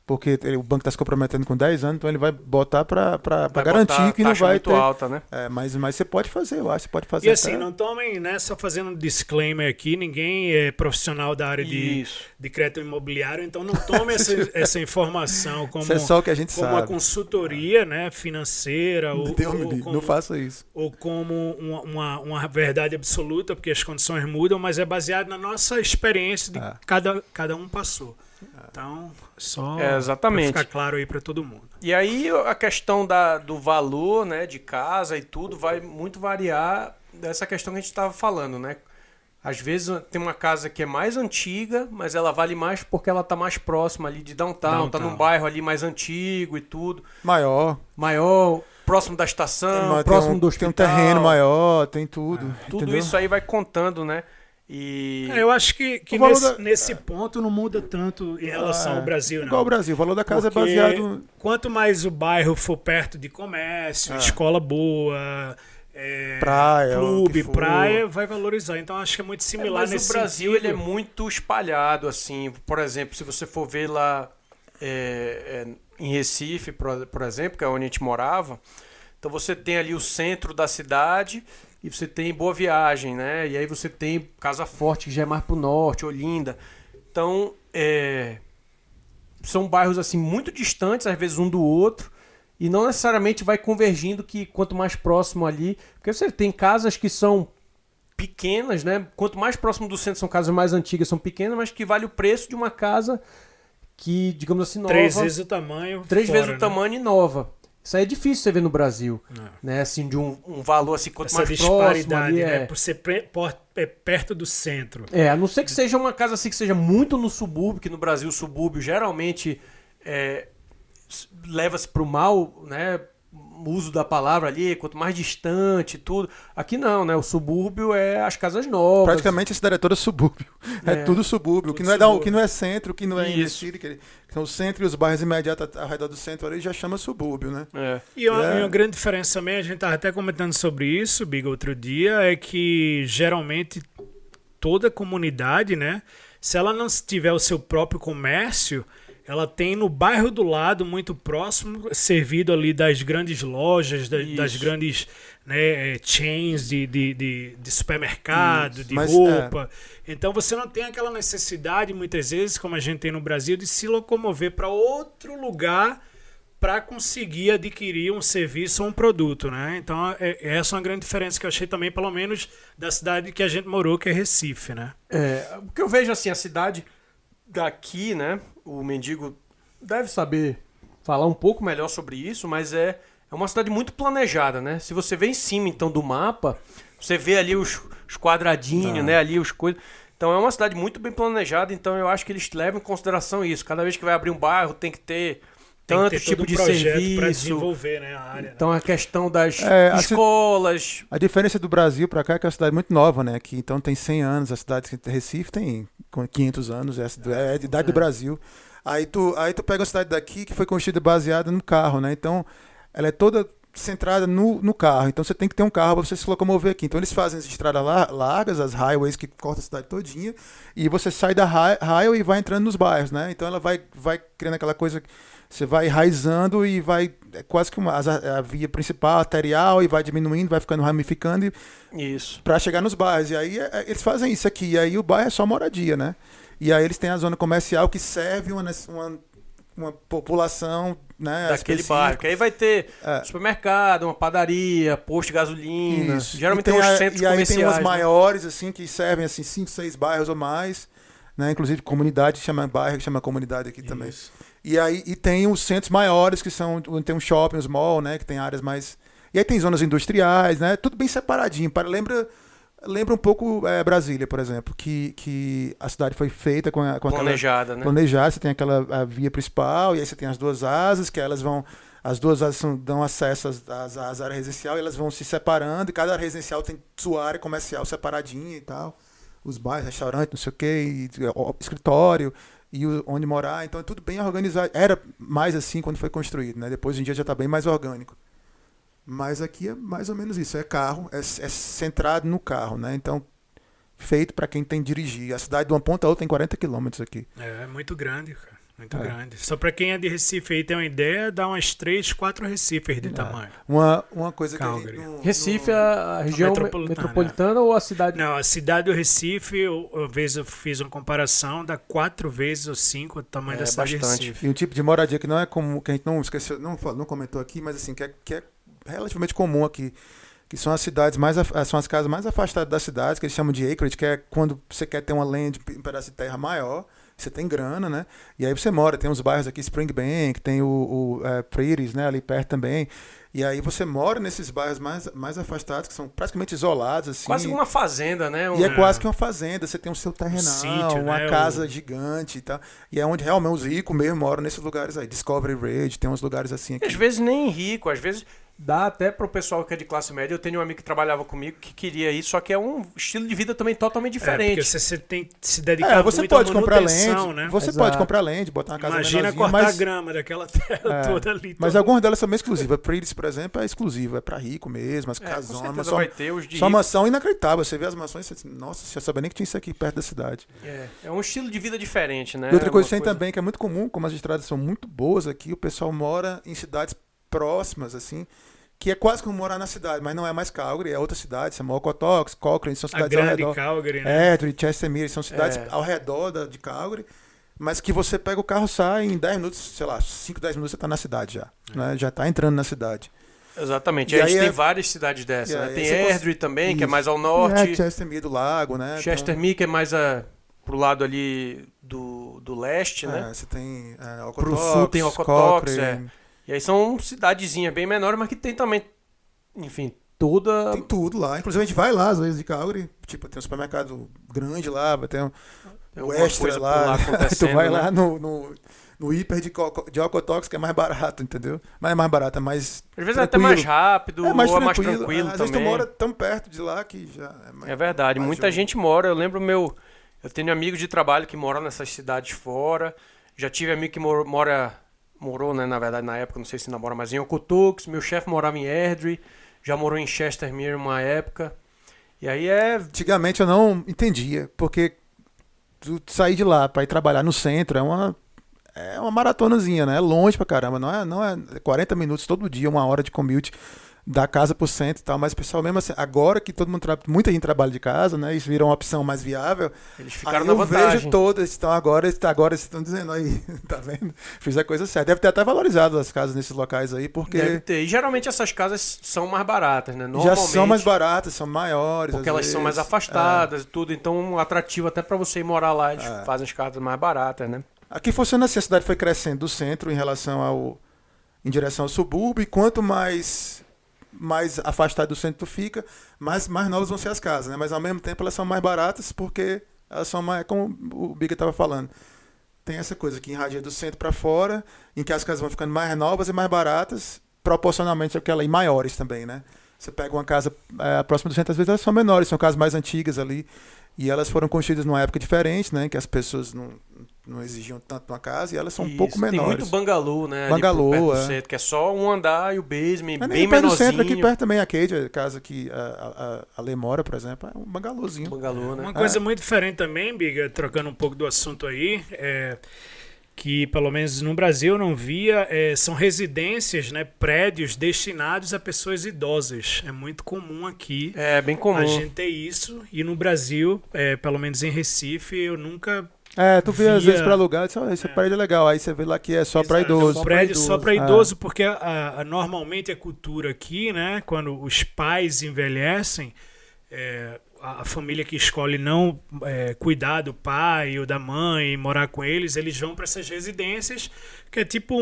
Porque o banco está se comprometendo com 10 anos, então ele vai botar para garantir que não vai muito ter. Alta, né? Mas você pode fazer, eu acho. Você pode fazer. E assim, não tomem, né? Só fazendo um disclaimer aqui, ninguém é profissional da área de crédito imobiliário, então não tome essa informação como, isso é só o que a gente sabe. Uma consultoria, né, financeira. Não faça isso. Ou como uma verdade absoluta, porque as condições mudam, mas é baseado na nossa experiência de cada um passou. Então, só para ficar claro aí para todo mundo. E aí a questão do valor, né, de casa e tudo vai muito variar dessa questão que a gente estava falando, né? Às vezes tem uma casa que é mais antiga, mas ela vale mais porque ela está mais próxima ali de downtown, tá num bairro ali mais antigo e tudo. Maior, próximo da estação, próximo do hospital. Tem um terreno maior, tem tudo. Tudo entendeu? isso aí vai contando, né? Eu acho que nesse ponto não muda tanto em relação ao Brasil, não. Igual ao Brasil, o valor da casa é baseado... Quanto mais o bairro for perto de comércio, escola boa, praia, clube, praia, vai valorizar. Então acho que é muito similar nesse sentido. Mas o Brasil ele é muito espalhado, assim. Por exemplo, se você for ver lá em Recife, por exemplo, que é onde a gente morava, então você tem ali o centro da cidade... E você tem Boa Viagem, né? E aí você tem Casa Forte, que já é mais pro norte, Olinda. Então, são bairros assim muito distantes, às vezes um do outro, e não necessariamente vai convergindo que quanto mais próximo ali... Porque você tem casas que são pequenas, né? Quanto mais próximo do centro são casas mais antigas, são pequenas, mas que vale o preço de uma casa que, digamos assim, nova. 3 vezes o tamanho. 3 vezes o tamanho e nova. Isso aí é difícil você ver no Brasil, né? Assim, de um valor assim, quanto mais próximo ali, né? Por ser perto do centro. A não ser que seja uma casa assim que seja muito no subúrbio, que no Brasil o subúrbio geralmente leva-se para o mal, né? O uso da palavra ali, quanto mais distante e tudo. Aqui não, né? O subúrbio é as casas novas. Praticamente a cidade é toda subúrbio. É tudo subúrbio. O que não é centro, o que não é investido, que são o centro e os bairros imediatos ao redor do centro ali já chama subúrbio, né? E uma grande diferença também, a gente estava até comentando sobre isso, Biga, outro dia, é que geralmente toda comunidade, né? Se ela não tiver o seu próprio comércio, ela tem no bairro do lado, muito próximo, servido ali das grandes lojas, das grandes, né, chains de supermercado, de roupa. Então você não tem aquela necessidade, muitas vezes, como a gente tem no Brasil, de se locomover para outro lugar para conseguir adquirir um serviço ou um produto, né? Então essa é uma grande diferença que eu achei também, pelo menos, da cidade que a gente morou, que é Recife, né? O que eu vejo assim, a cidade daqui, né? O Mendigo deve saber falar um pouco melhor sobre isso, mas é uma cidade muito planejada, né? Se você vê em cima, então, do mapa, você vê ali os quadradinhos, né? Ali os coisas. Então é uma cidade muito bem planejada, então eu acho que eles levam em consideração isso. Cada vez que vai abrir um bairro tem que ter tanto tipo de serviço para desenvolver, né, a área. Então a questão das escolas. A diferença do Brasil para cá é que é uma cidade muito nova, né? Que então tem 100 anos, a cidade de Recife tem 500 anos, é a idade do Brasil. Aí tu pega uma cidade daqui que foi construída baseada no carro, né? Então ela é toda centrada no carro. Então você tem que ter um carro para você se locomover aqui. Então eles fazem as estradas largas, as highways que cortam a cidade todinha, e você sai da highway e vai entrando nos bairros, né? Então ela vai criando aquela coisa. Você vai enraizando e vai quase que a via principal, arterial, e vai diminuindo, vai ficando ramificando para chegar nos bairros. E aí eles fazem isso aqui. E aí o bairro é só moradia, né? E aí eles têm a zona comercial que serve uma população, né, daquele bairro. Que aí vai ter supermercado, uma padaria, posto de gasolina. Isso. Geralmente tem uns centros comerciais. E aí tem umas maiores, assim, que servem assim, 5, 6 bairros ou mais. Né? Inclusive comunidade, chama bairro, que chama comunidade aqui também. Isso. E aí tem os centros maiores, que tem um shopping, os mall, né? Que tem áreas mais... E aí tem zonas industriais, né? Tudo bem separadinho. Lembra um pouco Brasília, por exemplo, que a cidade foi feita com planejada, aquela... Né? Planejada, você tem a via principal, e aí você tem as duas asas, que elas vão... As duas asas dão acesso às áreas residenciais, e elas vão se separando, e cada área residencial tem sua área comercial separadinha e tal. os bairros, restaurante, não sei o quê, escritório, e onde morar. Então é tudo bem organizado. Era mais assim quando foi construído, né? Depois em dia já está bem mais orgânico. Mas aqui é mais ou menos isso. É carro, é centrado no carro, né? Então, feito para quem tem que dirigir. A cidade de uma ponta a outra tem 40 quilômetros aqui. É muito grande, cara. Muito grande. Só para quem é de Recife aí ter uma ideia, dá umas 3, 4 Recifes de tamanho. Uma coisa Calgary. que... Recife é a região metropolitana ou a cidade? Não, a cidade do Recife, eu fiz uma comparação, dá 4 vezes ou 5 o tamanho da cidade bastante. de Recife. E um tipo de moradia que não é comum, que a gente não esqueceu, não comentou aqui, mas assim, que é relativamente comum aqui. Que são as cidades são as casas mais afastadas das cidades, que eles chamam de acreage, que é quando você quer ter uma land, um pedaço de terra maior, você tem grana, né? E aí você mora, tem uns bairros aqui, Springbank, tem o Prairies, né, ali perto também. E aí você mora nesses bairros mais afastados, que são praticamente isolados, assim. Quase uma fazenda, né? E é quase que uma fazenda, você tem o seu terrenal, sítio, uma né? casa gigante e tal. E é onde realmente os ricos mesmo moram nesses lugares aí. Discovery Ridge, tem uns lugares assim aqui. Às vezes nem rico, às vezes dá até pro pessoal que é de classe média. Eu tenho um amigo que trabalhava comigo que queria isso, só que é um estilo de vida também totalmente diferente. Porque você tem que se dedicar você muito pode à comprar manutenção, land, né? você pode comprar land, botar uma casa Imagina menorzinha, cortar a grama daquela terra toda ali. Mas algumas delas são bem exclusivas. Prairies, por exemplo, é exclusivo, é pra rico mesmo, as casonas. Vai ter os de só mansão inacreditável. Você vê as mansões e você diz, nossa, você sabia nem que tinha isso aqui perto da cidade. É um estilo de vida diferente, né? E outra coisa que tem também, que é muito comum, como as estradas são muito boas aqui, o pessoal mora em cidades próximas, assim, que é quase como morar na cidade, mas não é mais Calgary, é outra cidade, chama Okotoks, Cochrane, são cidades ao redor. Calgary, né? Chestermere, são cidades ao redor de Calgary, mas que você pega o carro, sai em 10 minutos, sei lá, 5, 10 minutos você está na cidade já, né? Já está entrando na cidade. Exatamente, e a gente tem várias cidades dessas, né? Tem Airdrie também, que é mais ao norte. Chestermere do lago, né? Chestermere, que é mais pro lado ali do leste, né? Você tem pro sul tem Okotoks, E aí são cidadezinhas bem menores, mas que tem também, enfim, toda... Tem tudo lá. Inclusive a gente vai lá, às vezes, de Calgary. Tipo, tem um supermercado grande lá, vai ter o Extra lá. Tu vai lá no hiper de Okotoks, que é mais barato, entendeu? Mas é mais barato, é mais às vezes é até mais rápido, ou mais é mais tranquilo às também. vezes tu mora tão perto de lá que já é mais... É verdade, muita gente mora. Eu lembro eu tenho amigos de trabalho que moram nessas cidades fora. Já tive amigo que morou, né, na verdade, na época, não sei se namora, mas em Okotoks. Meu chefe morava em Airdrie, já morou em Chestermere uma época. E aí Antigamente eu não entendia, porque tu sair de lá para ir trabalhar no centro é uma maratonazinha, né? É longe pra caramba, não é 40 minutos todo dia, 1 hora de commute da casa pro centro e tal, mas o pessoal mesmo assim, agora que todo mundo muita gente trabalha de casa, né? Isso virou uma opção mais viável. Eles ficaram na vantagem. Eu vejo todas, então agora eles estão dizendo aí, tá vendo? Fiz a coisa certa. Deve ter até valorizado as casas nesses locais aí, porque... Deve ter. E geralmente essas casas são mais baratas, né? Normalmente, já são mais baratas, são maiores. Porque elas são mais afastadas e tudo, então atrativo até pra você ir morar lá, eles fazem as casas mais baratas, né? Aqui funciona assim, a cidade foi crescendo do centro em direção ao subúrbio, e quanto mais afastado do centro tu fica, mais novas vão ser as casas, né? Mas ao mesmo tempo elas são mais baratas porque elas são mais, como o Biga estava falando, tem essa coisa que irradia do centro para fora, em que as casas vão ficando mais novas e mais baratas, proporcionalmente àquela, e maiores também, né? Você pega uma casa próxima do centro, às vezes elas são menores, são casas mais antigas ali, e elas foram construídas numa época diferente, né? Que as pessoas não exigiam tanto uma casa, e elas são um pouco menores. Tem muito bangalô, né? Bangalô, perto do centro, que é só um andar e o basement, bem bem perto menorzinho. do centro, aqui perto também, a Cade, a casa que a Lê mora, por exemplo, é um bangalôzinho. Bangalô, né? Uma coisa muito diferente também, Biga, trocando um pouco do assunto aí, que pelo menos no Brasil eu não via, são residências, né, prédios destinados a pessoas idosas. É muito comum aqui. É bem comum. A gente ter isso, e no Brasil, pelo menos em Recife, eu nunca... tu vê às vezes pra alugar, esse prédio é legal, aí você vê lá que é só pra idoso. É um prédio só pra idoso, porque normalmente a cultura aqui, né, quando os pais envelhecem, a família que escolhe não cuidar do pai ou da mãe e morar com eles, eles vão para essas residências, que é tipo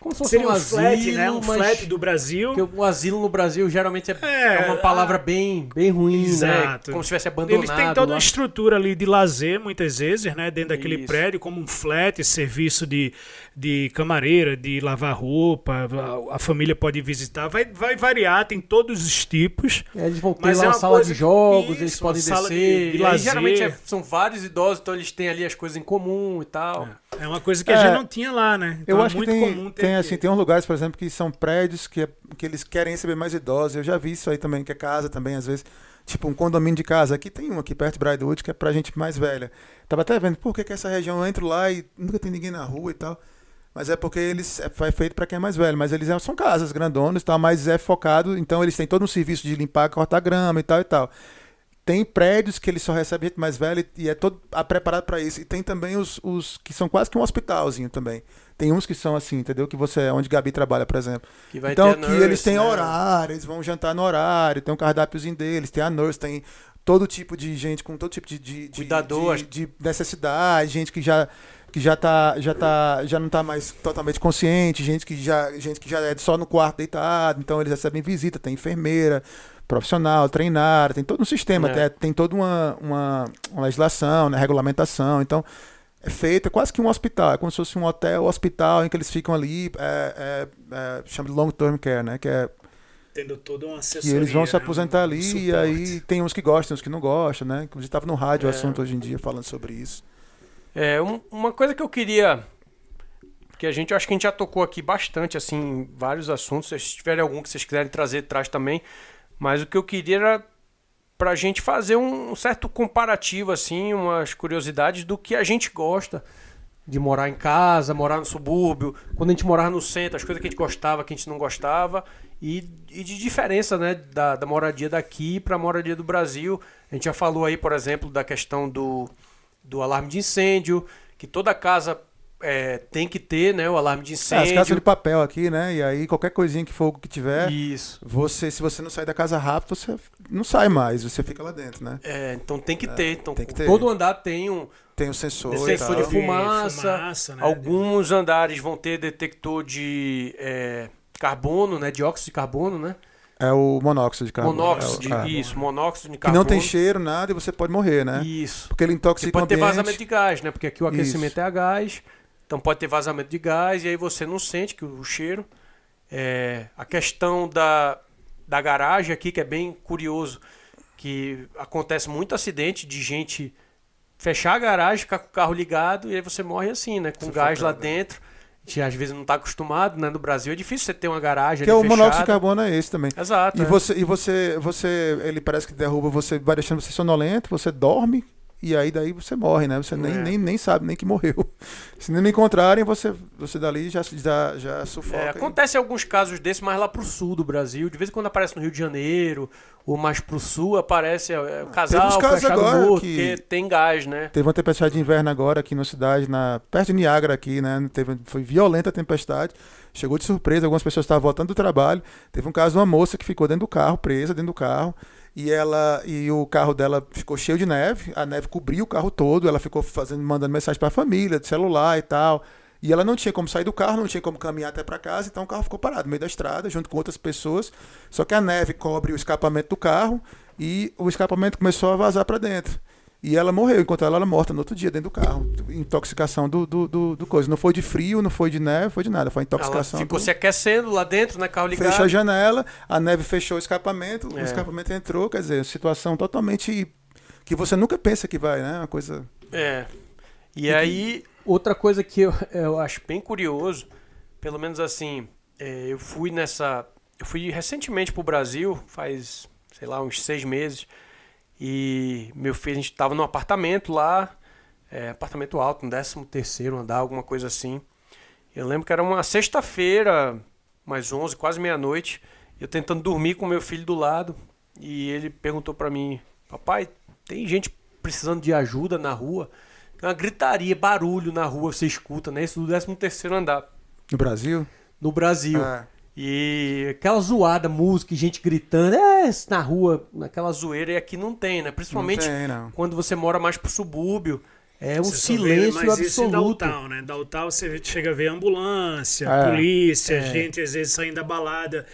Como se fosse seria um flat, asilo, né? Um flat do Brasil. Porque o asilo no Brasil geralmente é uma palavra bem ruim, exato. Né? Como se estivesse abandonado. Eles têm toda uma estrutura ali de lazer, muitas vezes, né? Dentro daquele Isso. prédio, como um flat, serviço de camareira, de lavar roupa, a família pode visitar. Vai variar, tem todos os tipos. Eles vão ter mas lá uma sala de jogos, isso, eles podem uma sala descer. de E aí, lazer. geralmente são vários idosos, então eles têm ali as coisas em comum e tal. É uma coisa que a gente não tinha lá, né? Então eu é acho muito que comum ter tem, aqui. assim, tem uns lugares, por exemplo, que são prédios que eles querem receber mais idosos. Eu já vi isso aí também, que é casa também, às vezes. Tipo, um condomínio de casa. Aqui tem um aqui perto de Brightwood, que é pra gente mais velha. Tava até vendo, por que essa região eu entro lá e nunca tem ninguém na rua e tal. Mas é porque eles foi feito para quem é mais velho. Mas eles são casas grandonas e tal, mas é focado. Então eles têm todo um serviço de limpar, cortar grama e tal e tal. Tem prédios que eles só recebem gente mais velha e é todo preparado para isso. E tem também os que são quase que um hospitalzinho também. Tem uns que são assim, entendeu? Que onde Gabi trabalha, por exemplo. Que vai então, ter que nurse, eles têm né? horário, eles vão jantar no horário, tem um cardápiozinho deles, tem a nurse, tem todo tipo de gente com todo tipo de Cuidador. de necessidade, gente que já não tá mais totalmente consciente, gente que já é só no quarto deitado, então eles recebem visita, tem enfermeira, profissional, treinada, tem todo um sistema, tem toda uma legislação, né, regulamentação, então é feito quase que um hospital, é como se fosse um hospital em que eles ficam ali, chama de long term care, né, que é tendo toda uma assessoria. E eles vão se aposentar ali, suporte. e aí tem uns que gostam, uns que não gostam, né? Inclusive estava no rádio o assunto hoje em dia falando sobre isso. Uma coisa que eu queria, que eu acho que a gente já tocou aqui bastante, assim, vários assuntos, se tiverem algum que vocês quiserem trazer, traz também, mas o que eu queria era pra gente fazer um certo comparativo, assim, umas curiosidades do que a gente gosta de morar em casa, morar no subúrbio, quando a gente morava no centro, as coisas que a gente gostava, que a gente não gostava, e de diferença, né, da moradia daqui para a moradia do Brasil. A gente já falou aí, por exemplo, da questão do alarme de incêndio, que toda casa tem que ter, né, o alarme de incêndio. As casas de papel aqui, né, e aí qualquer coisinha que fogo que tiver, isso. se você não sair da casa rápido, você não sai mais, você fica lá dentro, né? Então tem que ter. Então, tem que ter. Todo andar tem um sensor de fumaça, né? Alguns andares vão ter detector de carbono, né, dióxido de carbono, né? É o monóxido de carbono. Monóxido de carbono. Que não tem cheiro, nada, e você pode morrer, né? Isso. Porque ele intoxica o ambiente. Pode ter vazamento de gás, né? Porque aqui o aquecimento é a gás. Então pode ter vazamento de gás e aí você não sente o cheiro. A questão da garagem aqui, que é bem curioso, que acontece muito acidente de gente fechar a garagem, ficar com o carro ligado e aí você morre assim, né? Com gás lá dentro. A gente às vezes não está acostumado, né? No Brasil é difícil você ter uma garagem que ali é o fechada. monóxido de carbono é esse também. Exato. E você ele parece que derruba, você vai deixando você sonolento, você dorme e aí daí você morre, né? Você nem sabe nem que morreu. Se não encontrarem, você dali já sufoca. Acontece alguns casos desses mais lá pro sul do Brasil. De vez em quando aparece no Rio de Janeiro, ou mais pro sul aparece o casal fechado morto, porque tem gás, né? Teve uma tempestade de inverno agora aqui na cidade, perto de Niágara aqui, né? Foi violenta a tempestade. Chegou de surpresa, algumas pessoas estavam voltando do trabalho. Teve um caso de uma moça que ficou dentro do carro, presa dentro do carro. E o carro dela ficou cheio de neve, a neve cobriu o carro todo, ela ficou mandando mensagem para a família, de celular e tal. E ela não tinha como sair do carro, não tinha como caminhar até para casa, então o carro ficou parado no meio da estrada, junto com outras pessoas. Só que a neve cobre o escapamento do carro e o escapamento começou a vazar para dentro. E ela morreu, encontraram ela morta no outro dia dentro do carro. Intoxicação do coisa. Não foi de frio, não foi de neve, foi de nada. Foi intoxicação. Ela ficou se aquecendo lá dentro, né? Carro ligado. Fechou a janela, a neve fechou o escapamento, o escapamento entrou, quer dizer, situação totalmente que você nunca pensa que vai, né? Uma coisa... E aí, outra coisa que eu acho bem curioso, pelo menos assim, eu fui recentemente pro Brasil, faz, sei lá, uns 6 meses, e meu filho, a gente estava num apartamento lá, apartamento alto, no 13º andar, alguma coisa assim. Eu lembro que era uma sexta-feira, mais 11, quase meia-noite, eu tentando dormir com meu filho do lado, e ele perguntou para mim, papai, tem gente precisando de ajuda na rua? Uma gritaria, barulho na rua, você escuta, né? Isso do 13º andar. No Brasil? No Brasil. E aquela zoada, música, gente gritando, na rua, naquela zoeira, e aqui não tem, né? Principalmente não tem, não. Quando você mora mais pro subúrbio, É um Você silêncio mas isso em absoluto. Downtown, né? Downtown você chega a ver ambulância, polícia, gente às vezes saindo da balada,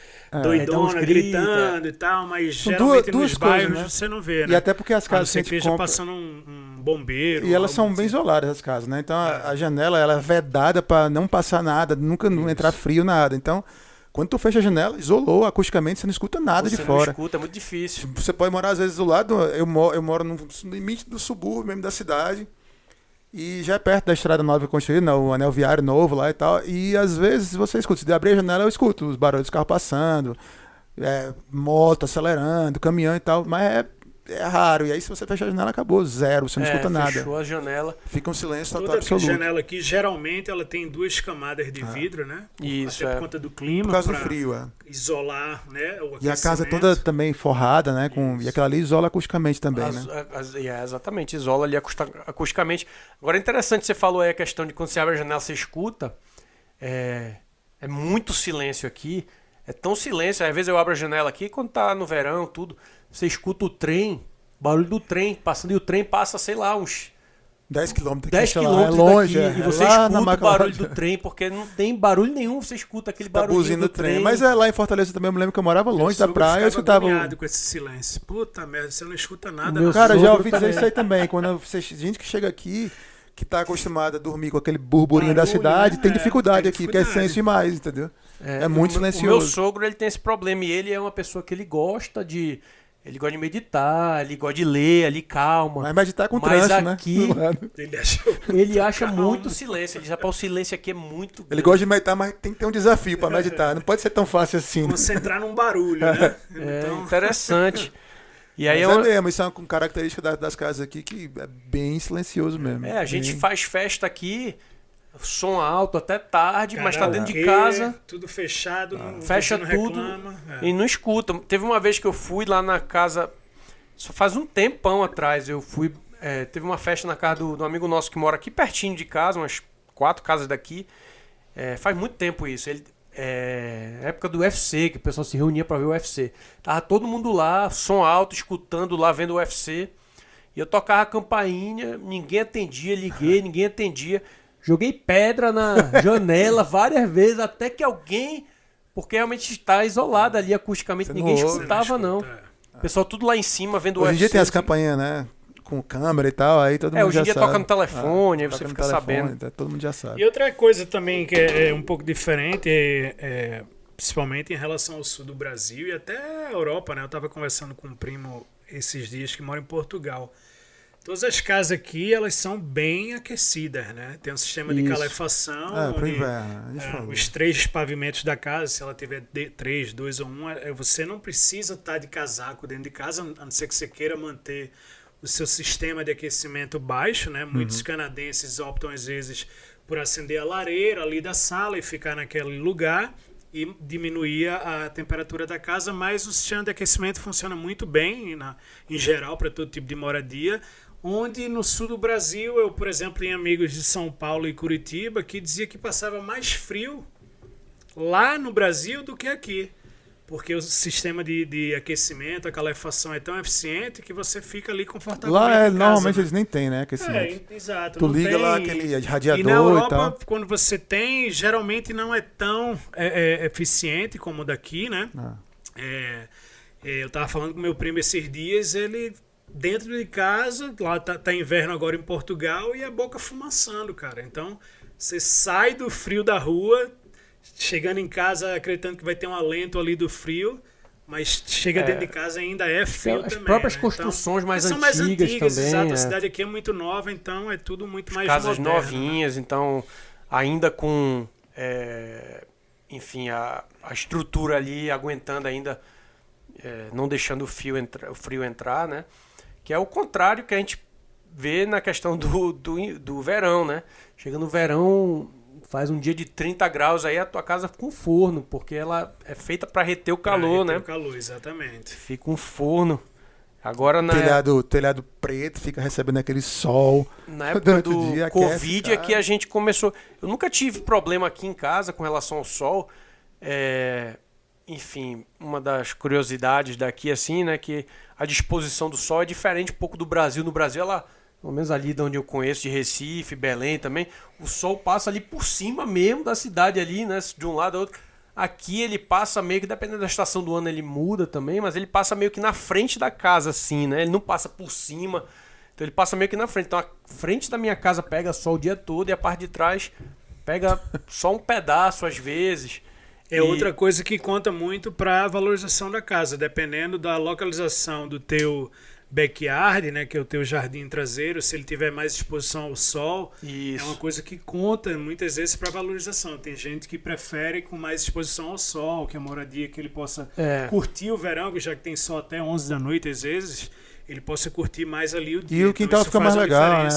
doidona, gritando e tal, mas São geralmente duas nos coisas, bairros né? você não vê, né? E até porque as casas que que a gente esteja compra... passando um bombeiro. E elas são algo bem assim. isoladas, as casas, né? Então a janela ela é vedada para não passar nada, nunca não entrar frio, nada. Então, quando tu fecha a janela, isolou acusticamente, você não escuta nada de Você fora. não escuta, é muito difícil. Você pode morar, às vezes, do lado. Eu moro no limite do subúrbio mesmo da cidade. E já é perto da estrada nova construída, o anel viário novo lá e tal. E às vezes você escuta. Se abrir a janela, eu escuto os barulhos dos carros passando, moto acelerando, caminhão e tal. Mas é raro. E aí, se você fechar a janela, acabou. Zero. Você não escuta nada. Fechou a janela. Fica um silêncio total Toda absoluto. janela aqui, geralmente, ela tem 2 camadas de vidro, né? Isso, Até por conta do clima. Por causa do pra frio, isolar, né? O E a casa aquecimento. toda também forrada, né? E aquela ali isola acusticamente também, né? Exatamente, isola ali acusticamente. Agora é interessante, você falou aí a questão de quando você abre a janela, você escuta. É muito silêncio aqui. É tão silêncio. Às vezes eu abro a janela aqui, quando tá no verão, tudo. Você escuta o trem, barulho do trem passando, e o trem passa, sei lá, uns 10 quilômetros 10 sei lá, quilômetros é longe, daqui. E você lá na escuta o Macaulay. barulho do trem, porque não tem barulho nenhum, você escuta aquele Tá barulho buzindo do o trem. trem. Mas lá em Fortaleza também, eu me lembro que eu morava longe da Meu sogro praia, eu ficava escutava... agoniado com esse silêncio. Puta merda, você não escuta nada. Meu não. Cara, já sogro ouvi dizer também. isso aí também. Quando gente que chega aqui, que tá acostumada a dormir com aquele burburinho da Barulho, cidade, né? tem dificuldade tem aqui, porque é dificuldade. senso demais, entendeu? É muito O meu silencioso. sogro, ele tem esse problema, e ele é uma pessoa que ele gosta de meditar, ele gosta de ler ali, calma. Mas meditar com Mas trânsito, aqui- né? Do lado. Ele acha, Ele acha muito silêncio. Ele diz, rapaz, o silêncio aqui é muito grande. Ele gosta de meditar, mas tem que ter um desafio pra meditar. Não pode ser tão fácil assim. Né? concentrar num barulho, né? É Então, interessante. E aí Mas é mesmo, isso é uma característica das casas aqui que é bem silencioso mesmo. a gente Bem- faz festa aqui, som alto até tarde, mas tá dentro de karaokê, casa, tudo fechado, não, fecha você não tudo reclama. e não escuta. Teve uma vez que eu fui lá na casa, só faz um tempão atrás, eu fui, teve uma festa na casa do amigo nosso que mora aqui pertinho de casa, umas 4 casas daqui. Faz muito tempo isso. Época do UFC, que o pessoal se reunia pra ver o UFC. Tava todo mundo lá, som alto, escutando lá, vendo o UFC. E eu tocava a campainha, ninguém atendia, liguei, ninguém atendia. Joguei pedra na janela várias vezes, até que alguém... Porque realmente está isolado ali acusticamente, Você ninguém não ouve. escutava, não. O pessoal tudo lá em cima vendo o Hoje em UFC. dia tem as campainhas, né? Com câmera e tal, aí todo mundo hoje já em dia sabe. toca no telefone, aí toca você no fica telefone, sabendo. Todo mundo já sabe. E outra coisa também que é um pouco diferente, principalmente em relação ao sul do Brasil e até a Europa, né? Eu estava conversando com um primo esses dias que mora em Portugal. Todas as casas aqui, elas são bem aquecidas, né? Tem um sistema de Isso. calefação. Pro onde, inverno, a gente falou. os 3 pavimentos da casa, se ela tiver 3, 2 ou 1, você não precisa estar de casaco dentro de casa, a não ser que você queira manter o seu sistema de aquecimento baixo, né? Muitos canadenses optam, às vezes, por acender a lareira ali da sala e ficar naquele lugar e diminuir a temperatura da casa, mas o sistema de aquecimento funciona muito bem, em geral, para todo tipo de moradia, onde no sul do Brasil, eu, por exemplo, tenho amigos de São Paulo e Curitiba que dizia que passava mais frio lá no Brasil do que aqui. Porque o sistema de aquecimento, a calefação é tão eficiente que você fica ali confortavelmente Lá, em casa, normalmente né? eles nem tem, né? Aquecimento. Exato. Tu não liga tem... lá aquele E radiador na e Europa, tal. quando você tem, geralmente não é tão eficiente como o daqui, né? Eu tava falando com meu primo esses dias, ele dentro de casa, lá tá inverno agora em Portugal, e a boca fumaçando, cara. Então, você sai do frio da rua, chegando em casa acreditando que vai ter um alento ali do frio, mas chega dentro de casa e ainda é frio As também. próprias né? construções Então, mais são mais antigas antigas, também, exato. é. A cidade aqui é muito nova, então é tudo muito mais Casas moderno, novinhas, então ainda com, enfim, a estrutura ali aguentando ainda, não deixando o frio entrar, né? Que é o contrário que a gente vê na questão do verão, né? Chega no verão, faz um dia de 30 graus, aí a tua casa fica um forno, porque ela é feita para reter o calor, Pra reter né? o calor, exatamente. Fica um forno. Agora Telhado preto, fica recebendo aquele sol. na época durante o do dia, aquece, Covid é tá? que a gente começou... Eu nunca tive problema aqui em casa com relação ao sol. Enfim, uma das curiosidades daqui, assim, né? Que a disposição do sol é diferente um pouco do Brasil. No Brasil, pelo menos ali de onde eu conheço, de Recife, Belém também, o sol passa ali por cima mesmo da cidade ali, né? De um lado ao outro. Aqui ele passa meio que, dependendo da estação do ano, ele muda também, mas ele passa meio que na frente da casa, assim, né? Ele não passa por cima, então ele passa meio que na frente. Então a frente da minha casa pega sol o dia todo e a parte de trás pega só um pedaço às vezes. Outra coisa que conta muito para a valorização da casa, dependendo da localização do teu backyard, né, que é o teu jardim traseiro, se ele tiver mais exposição ao sol, Isso. é uma coisa que conta muitas vezes para valorização. Tem gente que prefere com mais exposição ao sol, que é a moradia que ele possa curtir o verão, já que tem sol até 11 da noite às vezes, ele possa curtir mais ali o dia. E o quintal então, fica mais legal, né?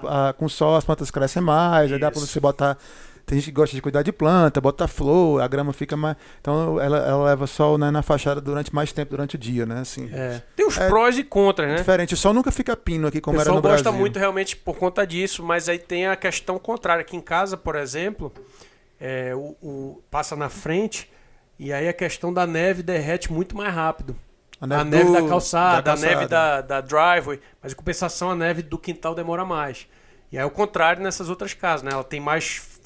pra... Com sol as plantas crescem mais, aí dá para você botar... Tem gente que gosta de cuidar de planta, bota flor, a grama fica mais... Então ela leva sol, né, na fachada durante mais tempo, durante o dia, né? Assim, tem os prós e contras, né? Diferente, o sol nunca fica pino aqui como era no Brasil. O pessoal gosta muito realmente por conta disso, mas aí tem a questão contrária. Aqui em casa, por exemplo, passa na frente e aí a questão da neve derrete muito mais rápido. A neve da calçada, a neve da driveway, mas em compensação a neve do quintal demora mais. E aí o contrário nessas outras casas, né? Ela tem mais...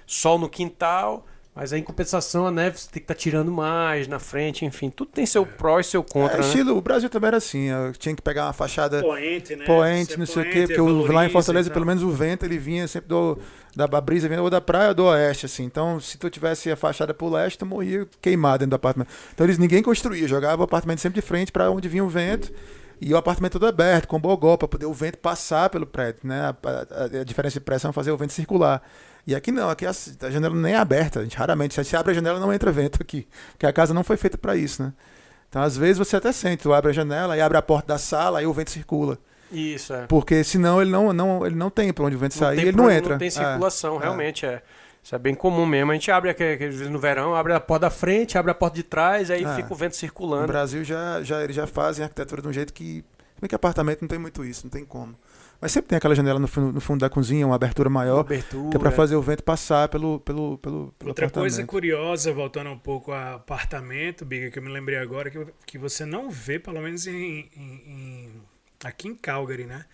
sol no quintal, mas aí em compensação a neve você tem que estar tirando mais na frente, enfim, tudo tem seu pró e seu contra, né? Estilo, o Brasil também era assim, eu tinha que pegar uma fachada poente, né? Poente, não sei o quê, porque lá em Fortaleza pelo menos o vento ele vinha sempre da brisa vinha ou da praia ou do oeste, assim, então se tu tivesse a fachada pro leste, tu morria queimado dentro do apartamento. Então ninguém construía, jogava o apartamento sempre de frente para onde vinha o vento. E o apartamento todo aberto, com bogó, para poder o vento passar pelo prédio, né? A diferença de pressão é fazer o vento circular. E aqui não, aqui a janela nem é aberta, a gente raramente, se abre a janela não entra vento aqui, porque a casa não foi feita para isso, né? Então às vezes você até sente, tu abre a janela e abre a porta da sala, aí o vento circula. Isso, Porque senão ele não tem para onde o vento sair, ele não entra. Não tem circulação, realmente Isso é bem comum mesmo. A gente abre, às vezes no verão, abre a porta da frente, abre a porta de trás, aí fica o vento circulando. No Brasil eles já fazem a arquitetura de um jeito que... Como é que apartamento não tem muito isso, não tem como. Mas sempre tem aquela janela no fundo da cozinha, uma abertura maior, que é para fazer o vento passar pelo Outra coisa curiosa, voltando um pouco a apartamento, Biga, que eu me lembrei agora, que você não vê, pelo menos aqui em Calgary, né?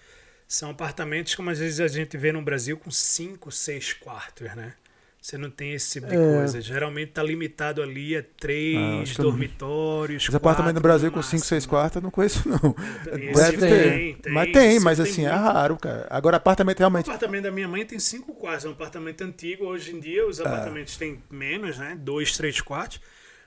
São apartamentos como às vezes a gente vê no Brasil com 5, 6 quartos, né? Você não tem esse tipo de coisa. Geralmente está limitado ali a 3 dormitórios. Os apartamentos no Brasil com 5, 6 quartos eu não conheço, não. Deve ter. Mas assim, é raro, cara. Agora, apartamento realmente. O apartamento da minha mãe tem 5 quartos. É um apartamento antigo. Hoje em dia, os apartamentos têm menos, né? 2, 3 quartos.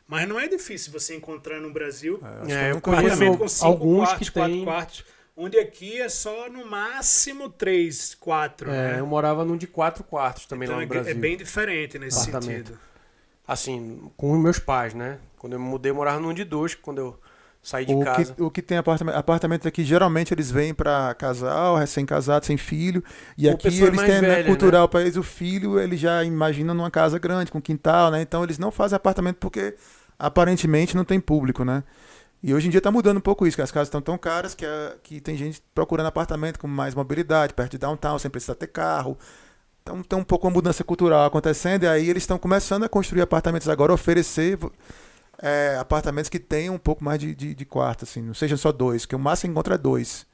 Mas não é difícil você encontrar no Brasil eu um apartamento com 5 quartos, que 4 quartos. Onde aqui é só no máximo 3, 4. Né? Eu morava num de 4 quartos também então, lá no Brasil. É bem diferente nesse sentido. Assim, com os meus pais, né? Quando eu me mudei, eu morava num de 2, quando eu saí de casa. O que tem apartamento aqui, geralmente eles vêm para casal, recém-casado, sem filho. E aqui eles têm, velha, cultural, né? Para eles, o filho, ele já imagina numa casa grande, com quintal, né? Então eles não fazem apartamento porque aparentemente não tem público, né? E hoje em dia está mudando um pouco isso, que as casas estão tão caras que tem gente procurando apartamento com mais mobilidade, perto de downtown, sem precisar ter carro. Então tem um pouco uma mudança cultural acontecendo, e aí eles estão começando a construir apartamentos agora, oferecer apartamentos que tenham um pouco mais de quarto, assim, não seja só 2, que o máximo encontra é 2.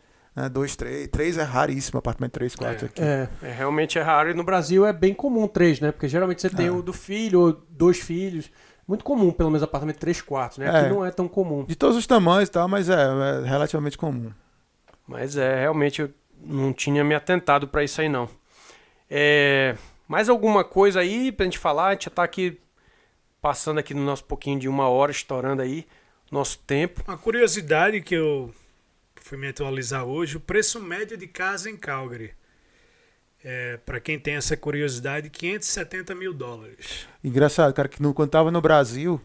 2, 3. 3 é raríssimo, apartamento 3 quartos aqui. Realmente é raro, e no Brasil é bem comum 3, né? Porque geralmente você tem o do filho, ou 2 filhos. Muito comum, pelo menos, apartamento 3 quartos, né? Aqui não é tão comum. De todos os tamanhos e tal, mas é relativamente comum. Mas realmente eu não tinha me atentado para isso aí, não. Mais alguma coisa aí pra gente falar? A gente já tá aqui, passando aqui no nosso pouquinho de 1 hora, estourando aí nosso tempo. Uma curiosidade que eu fui me atualizar hoje, o preço médio de casa em Calgary. Para quem tem essa curiosidade, $570 mil. Engraçado, cara, que quando tava no Brasil,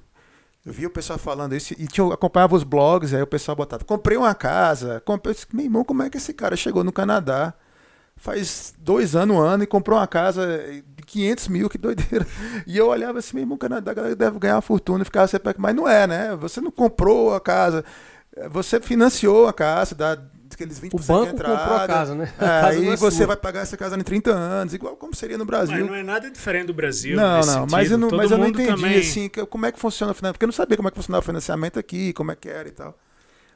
eu vi o pessoal falando isso e acompanhava os blogs, aí o pessoal botava, comprei uma casa, meu irmão, como é que esse cara chegou no Canadá faz 2 anos, e comprou uma casa de 500 mil, que doideira. E eu olhava assim, meu irmão, o Canadá, a galera deve ganhar uma fortuna, e ficava assim, mas não é, né? Você não comprou a casa, você financiou a casa, aqueles 20% o banco de entrada. Comprou a casa, né? Aí você vai pagar essa casa em 30 anos, igual como seria no Brasil. Mas não é nada diferente do Brasil. Não, mas eu não entendi também... assim, como é que funciona o financiamento, porque eu não sabia como é que funcionava o financiamento aqui, como é que era e tal.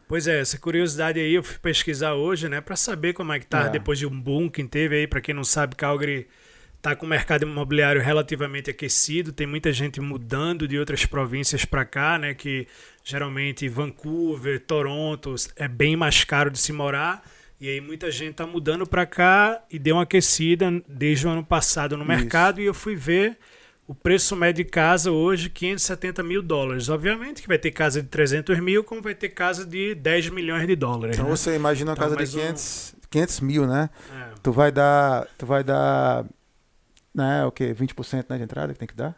Pois é, essa curiosidade aí eu fui pesquisar hoje, né, para saber como é que tá depois de um boom que teve aí. Para quem não sabe, Calgary tá com o mercado imobiliário relativamente aquecido, tem muita gente mudando de outras províncias para cá, né, que geralmente Vancouver, Toronto é bem mais caro de se morar, e aí muita gente tá mudando para cá e deu uma aquecida desde o ano passado no mercado. E eu fui ver o preço médio de casa hoje, $570 mil. Obviamente que vai ter casa de 300 mil, como vai ter casa de 10 milhões de dólares. Então né? você imagina uma casa de 500 mil, né? Tu vai dar, né, o quê? 20%, né, de entrada que tem que dar?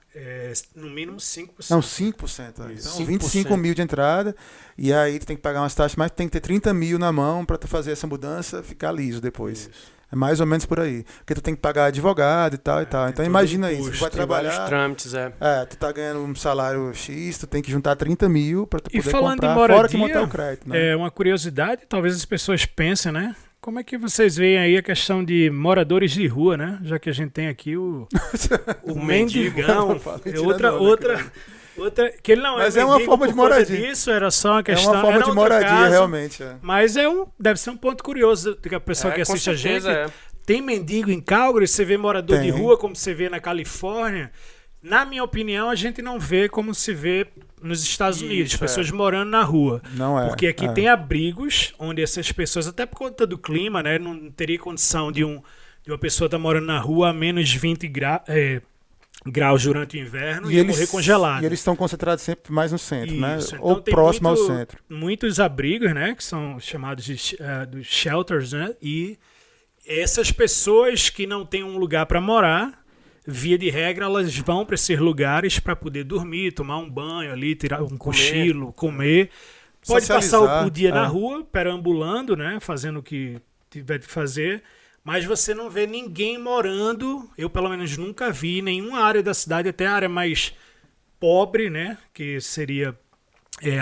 No mínimo 5%. Não, 5%. Então, 25 mil de entrada, e aí tu tem que pagar umas taxas, mas tem que ter 30 mil na mão para tu fazer essa mudança ficar liso depois. Isso. É mais ou menos por aí. Porque tu tem que pagar advogado e tal e tal. Então imagina isso, tu vai trabalhar... vários trâmites, tu tá ganhando um salário X, tu tem que juntar 30 mil para tu poder falando comprar, de moradia, fora que montar o crédito. Né? É uma curiosidade, talvez as pessoas pensem, né? Como é que vocês veem aí a questão de moradores de rua, né? Já que a gente tem aqui o mendigão. Outra, que ele não mas é uma forma de moradia. Disso, era só uma questão. É uma forma de moradia, caso, realmente. Mas deve ser um ponto curioso que a pessoa que assiste a gente. Tem mendigo em Calgary, você vê morador de rua, como você vê na Califórnia. Na minha opinião, a gente não vê como se vê nos Estados Unidos, pessoas morando na rua. Não é. Porque aqui tem abrigos onde essas pessoas, até por conta do clima, né, não teria condição de uma pessoa estar morando na rua a menos 20 graus durante o inverno e morrer congelado. E eles estão concentrados sempre mais no centro, né? Então, ou próximo ao centro. Muitos abrigos, né, que são chamados de dos shelters, né? E essas pessoas que não têm um lugar para morar, via de regra, elas vão para esses lugares para poder dormir, tomar um banho ali, tirar um cochilo, comer. Pode passar o dia na rua, perambulando, né, fazendo o que tiver de fazer, mas você não vê ninguém morando. Eu, pelo menos, nunca vi em nenhuma área da cidade, até a área mais pobre, né, que seria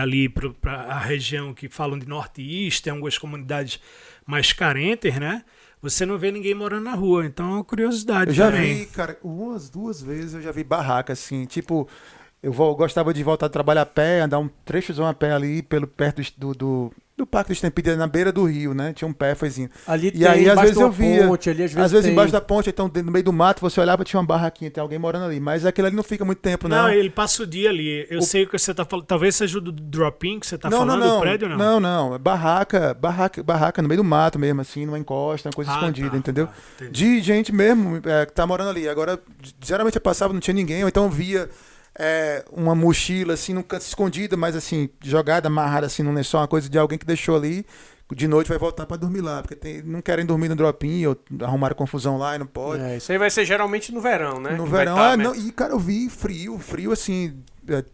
ali para a região que falam de Northeast, tem algumas comunidades mais carentes, né? Você não vê ninguém morando na rua, então é uma curiosidade. Eu já vi, cara, duas vezes eu já vi barraca assim, tipo, eu gostava de voltar a trabalhar a pé, andar um trechozão a pé ali perto do Parque do Estampida, na beira do rio, né? Tinha um pérfazinho. Ali e aí, às vezes eu via, ponte, ali, às vezes embaixo da ponte, então no meio do mato, você olhava, tinha uma barraquinha, tem alguém morando ali, mas aquilo ali não fica muito tempo, não. Não, ele passa o dia ali. Eu sei o que você tá falando, talvez seja do drop-in que você tá falando, do prédio, não? Não, barraca no meio do mato mesmo, assim, numa encosta, uma coisa escondida, entendeu? De gente mesmo que tá morando ali. Agora, geralmente eu passava, não tinha ninguém, ou então via uma mochila assim, num canto escondida, mas assim, jogada, amarrada assim num lençol, uma coisa de alguém que deixou ali, de noite vai voltar pra dormir lá, porque não querem dormir no drop-in, ou arrumaram confusão lá e não pode. Isso aí vai ser geralmente no verão, né? No verão, e cara, eu vi frio assim,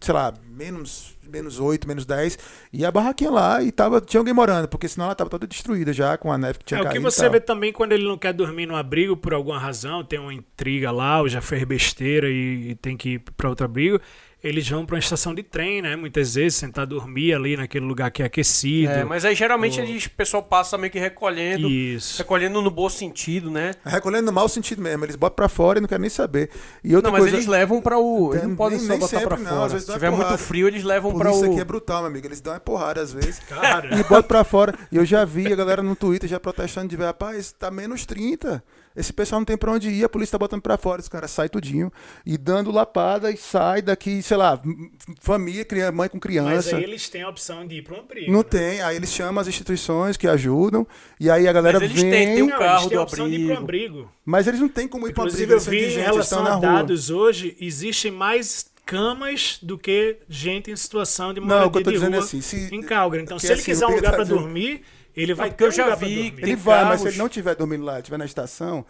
sei lá, menos 8, menos 10, e a barraquinha lá, e tinha alguém morando, porque senão ela tava toda destruída já, com a neve que tinha caído. O que você vê também quando ele não quer dormir no abrigo por alguma razão, tem uma intriga lá, ou já fez besteira e tem que ir para outro abrigo, eles vão para uma estação de trem, né? Muitas vezes, tentar dormir ali naquele lugar que é aquecido. Mas aí geralmente o pessoal passa meio que recolhendo. Isso. Recolhendo no bom sentido, né? Recolhendo no mau sentido mesmo. Eles botam pra fora e não querem nem saber. E outra coisa, mas eles levam pra o... Eles não podem só botar pra fora. Se tiver muito frio, eles levam pra o... Isso aqui é brutal, meu amigo. Eles dão uma porrada às vezes. Cara. E botam pra fora. E eu já vi a galera no Twitter já protestando de ver, rapaz, tá menos 30. Esse pessoal não tem pra onde ir, a polícia tá botando pra fora. Os caras saem tudinho e dando lapada e sai daqui, sei lá, família, mãe com criança. Mas aí eles têm a opção de ir pra um abrigo. Não tem, aí eles chamam as instituições que ajudam e aí a galera vem... Mas eles têm um carro do opção de ir pro abrigo. Mas eles não têm como ir pro abrigo. Inclusive eu vi, em relação a dados hoje, existem mais camas do que gente em situação de moradia de rua em Calgary. Então se ele quiser um lugar pra dormir... Ele vai ter um lugar pra dormir. Ele vai, mas se ele não estiver dormindo lá, estiver na estação,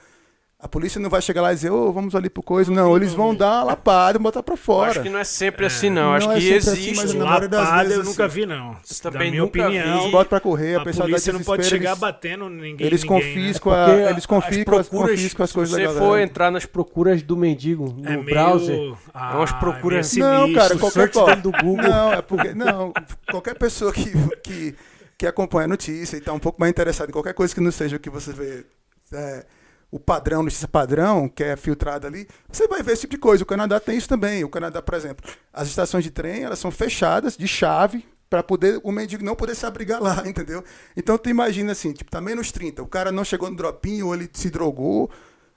a polícia não vai chegar lá e dizer, vamos ali pro coisa. Não, eles vão dar uma lapada e botar pra fora. Acho que não é sempre assim, não. Acho que existe. Assim, lapada eu nunca vi, não. Também da minha opinião. Eles botam pra correr, a pessoa polícia não pode chegar batendo ninguém. Eles confiscam as coisas da galera. Se você for entrar nas procuras do mendigo no browser, é umas procuras... Não, cara, qualquer do Google. Não, é porque... Não, qualquer pessoa que acompanha a notícia e está um pouco mais interessado em qualquer coisa que não seja o que você vê, o padrão, notícia padrão, que é filtrada ali, você vai ver esse tipo de coisa. O Canadá tem isso também. O Canadá, por exemplo, as estações de trem, elas são fechadas de chave pra poder o mendigo não poder se abrigar lá, entendeu? Então tu imagina assim, tipo, tá menos 30, o cara não chegou no dropinho, ou ele se drogou,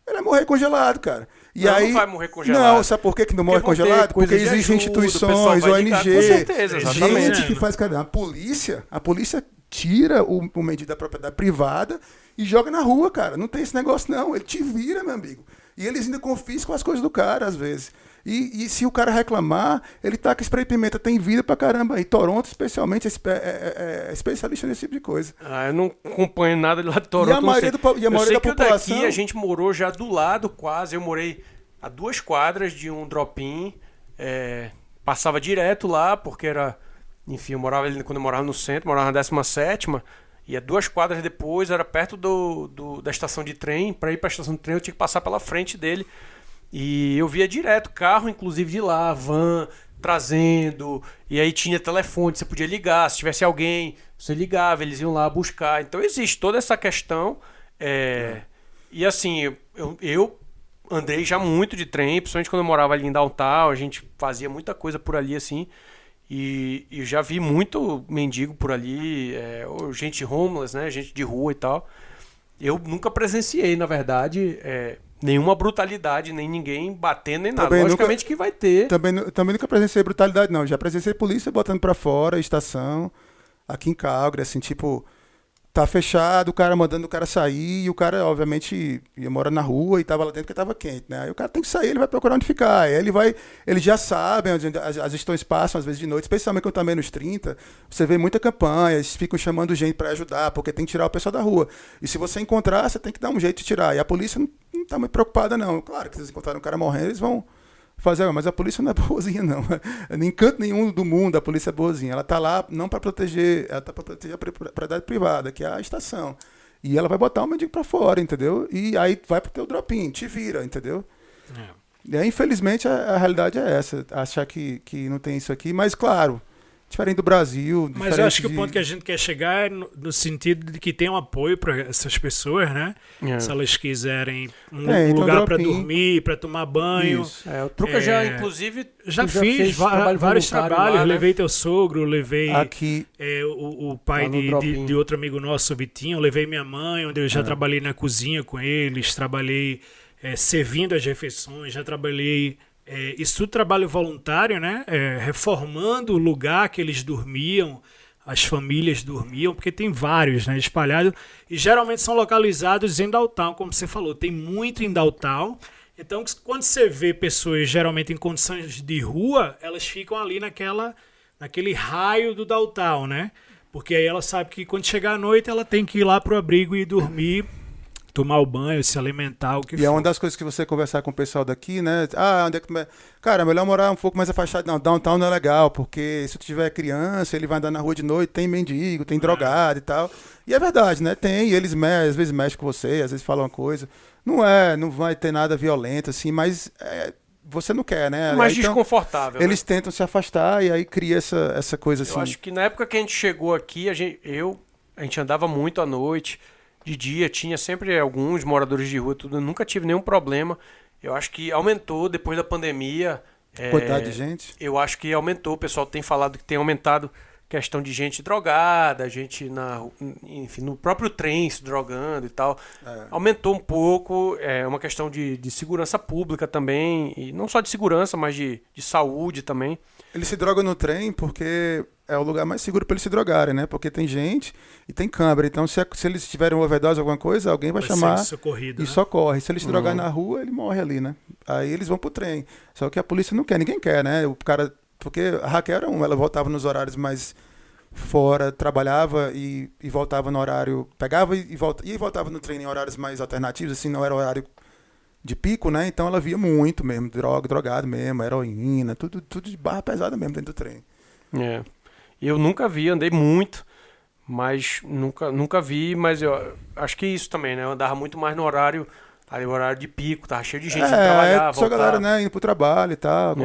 ele vai morrer congelado, cara. E não, aí, não vai morrer congelado. Não, sabe por que não morre congelado? Porque existem instituições, ONG, com certeza, exatamente. gente que faz cadê? A polícia tira o mendigo da propriedade privada e joga na rua, cara. Não tem esse negócio, não. Ele te vira, meu amigo. E eles ainda confiscam as coisas do cara, às vezes. E se o cara reclamar, ele taca spray de pimenta, tem vida pra caramba. E Toronto, especialmente, é especialista nesse tipo de coisa. Eu não acompanho nada de lá de Toronto. E a maioria da população... Eu sei que daqui a gente morou já do lado, quase. Eu morei a 2 quadras de um drop-in. Passava direto lá, porque era... Enfim, eu morava ali quando eu morava no centro, morava na 17ª. E a 2 quadras depois, era perto da estação de trem. Para ir para a estação de trem, eu tinha que passar pela frente dele. E eu via direto carro, inclusive de lá, van, trazendo. E aí tinha telefone, você podia ligar. Se tivesse alguém, você ligava, eles iam lá buscar. Então existe toda essa questão. E assim, eu andei já muito de trem, principalmente quando eu morava ali em Downtown. A gente fazia muita coisa por ali, assim. E eu já vi muito mendigo por ali, ou gente homeless, né? Gente de rua e tal. Eu nunca presenciei, na verdade, nenhuma brutalidade, nem ninguém batendo, nem nada. Logicamente que vai ter. Também nunca presenciei brutalidade, não. Já presenciei polícia botando pra fora, estação, aqui em Calgary, assim, tipo... Tá fechado, o cara mandando o cara sair, e o cara, obviamente, ia morar na rua e tava lá dentro porque tava quente, né? Aí o cara tem que sair, ele vai procurar onde ficar. Aí eles já sabem onde as gestões passam, às vezes de noite, especialmente quando tá menos 30, você vê muita campanha, eles ficam chamando gente para ajudar, porque tem que tirar o pessoal da rua. E se você encontrar, você tem que dar um jeito de tirar. E a polícia não tá muito preocupada, não. Claro que se eles encontrarem um cara morrendo, eles vão fazer, mas a polícia não é boazinha, não. Em canto nenhum do mundo a polícia é boazinha. Ela tá lá não para proteger, ela tá para proteger a propriedade privada, que é a estação. E ela vai botar o mendigo para fora, entendeu? E aí vai pro teu drop-in, te vira, entendeu? E aí, infelizmente, a realidade é essa. Achar que não tem isso aqui, mas claro, diferente do Brasil. Mas eu acho que o ponto que a gente quer chegar é no sentido de que tem um apoio para essas pessoas, né? Se elas quiserem um lugar para dormir, para tomar banho. O Truca já, inclusive, já fiz vários trabalhos. Lá, né? Levei teu sogro, levei aqui, o pai de outro amigo nosso, o Vitinho. Levei minha mãe, onde eu já trabalhei na cozinha com eles. Trabalhei servindo as refeições, já trabalhei... isso tudo trabalho voluntário, né? Reformando o lugar que eles dormiam, as famílias dormiam, porque tem vários, né, espalhados, e geralmente são localizados em Downtown, como você falou, tem muito em Downtown. Então, quando você vê pessoas geralmente em condições de rua, elas ficam ali naquele raio do Downtown, né? Porque aí ela sabe que quando chegar à noite ela tem que ir lá pro abrigo e dormir, tomar o banho, se alimentar, o que for. E é uma das coisas que você conversar com o pessoal daqui, né? Onde é que... Cara, é melhor morar um pouco mais afastado. Não, Downtown não é legal, porque se tu tiver criança, ele vai andar na rua de noite, tem mendigo, tem drogado e tal. E é verdade, né? Tem, e eles às vezes mexem com você, às vezes falam uma coisa. Não vai ter nada violento, assim, mas você não quer, né? Mais então, desconfortável. Eles tentam se afastar e aí cria essa coisa assim. Eu acho que na época que a gente chegou aqui, a gente andava muito à noite. De dia tinha sempre alguns moradores de rua, tudo, nunca tive nenhum problema. Eu acho que aumentou depois da pandemia. Quantidade de gente? Eu acho que aumentou. O pessoal tem falado que tem aumentado questão de gente drogada, gente enfim, no próprio trem se drogando e tal. Aumentou um pouco. É uma questão de segurança pública também. E não só de segurança, mas de saúde também. Eles se drogam no trem porque é o lugar mais seguro para eles se drogarem, né? Porque tem gente e tem câmera. Então, se eles tiverem overdose alguma coisa, alguém vai chamar socorrido, e socorre. Se eles se drogarem na rua, ele morre ali, né? Aí eles vão pro trem. Só que a polícia não quer, ninguém quer, né? O cara... Porque a Raquel ela voltava nos horários mais fora, trabalhava e voltava no horário... Pegava e voltava no trem em horários mais alternativos, assim, não era horário de pico, né? Então ela via muito mesmo, drogado mesmo, heroína, tudo de barra pesada mesmo dentro do trem. Eu nunca vi, andei muito, mas nunca vi, mas eu acho que isso também, né? Eu andava muito mais no horário de pico, tava cheio de gente trabalhar, só a galera, né, indo pro trabalho e tal,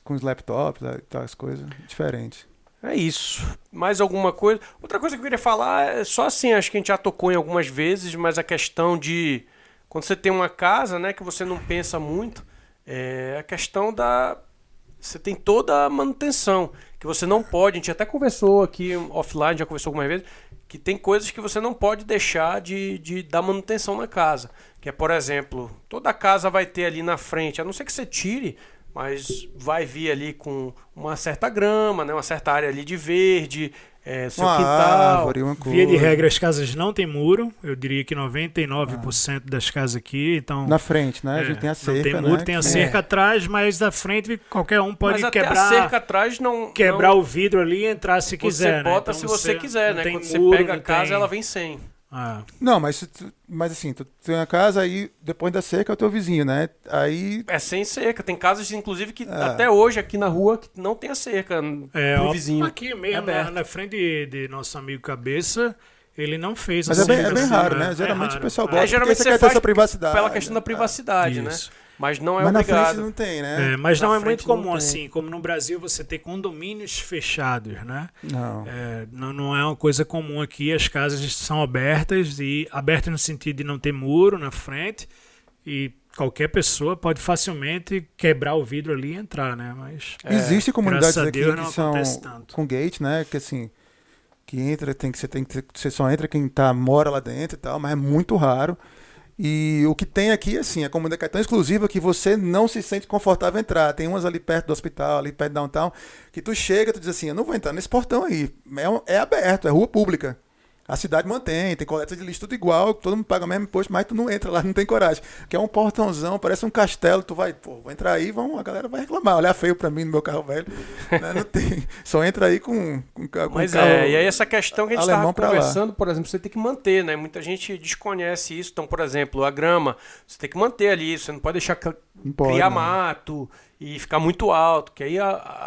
com os laptops e tal, as coisas diferentes. É isso. Mais alguma coisa? Outra coisa que eu queria falar é só assim, acho que a gente já tocou em algumas vezes, mas a questão de quando você tem uma casa, né, que você não pensa muito, é a questão você tem toda a manutenção, que você não pode, a gente até conversou aqui offline, já conversou algumas vezes, que tem coisas que você não pode deixar de dar manutenção na casa. Que é, por exemplo, toda a casa vai ter ali na frente, a não ser que você tire, mas vai vir ali com uma certa grama, né? Uma certa área ali de verde, seu uma quintal. árvore, uma coisa. Via de regra, as casas não tem muro. Eu diria que 99% das casas aqui. Então, na frente, né? A gente tem a cerca, não tem muro, né? tem a cerca atrás, mas da frente qualquer um pode Mas até quebrar. a cerca atrás não... Quebrar o vidro ali e entrar se quiser. Você bota né? se Então, você quiser, né? tem Quando você muro, pega a não casa, tem- ela vem sem. Ah. Não, mas assim, tu tem a casa aí, depois da cerca é o teu vizinho, né? Aí. É sem cerca. Tem casas, inclusive, que até hoje aqui na rua que não tem a cerca pro vizinho. Aqui mesmo, aberto. na frente de nosso amigo Cabeça, ele não fez Mas assim, é bem assim, raro, né? Geralmente o pessoal bota geralmente porque você você quer ter faz essa privacidade. pela questão da privacidade, né? Isso. Mas não é Mas na obrigado. frente não tem, né? Mas Na não é frente muito não comum tem. assim, como no Brasil você ter condomínios fechados, né? Não. Não é uma coisa comum aqui, as casas são abertas e abertas no sentido de não ter muro na frente e qualquer pessoa pode facilmente quebrar o vidro ali e entrar, né? Mas Existem comunidades graças a aqui Deus que não são acontece tanto. com gate, né? Que assim, que entra, você só entra quem mora lá dentro e tal, mas é muito raro. E o que tem aqui, assim, a comunidade é tão exclusiva que você não se sente confortável em entrar. Tem umas ali perto do hospital, ali perto do downtown, que tu chega e tu diz assim, eu não vou entrar nesse portão aí. É aberto, é rua pública. A cidade mantém, tem coleta de lixo tudo igual, todo mundo paga o mesmo imposto, mas tu não entra lá, não tem coragem. Que é um portãozão, parece um castelo, tu vai, vou entrar aí, a galera vai reclamar, olhar feio pra mim no meu carro velho. Né? Não tem, só entra aí com Mas carro e aí essa questão que a gente estava alemão pra lá. conversando, por exemplo, você tem que manter, né? Muita gente desconhece isso. Então, por exemplo, a grama, você tem que manter ali, você não pode deixar Não pode, criar não. mato e ficar muito alto, que aí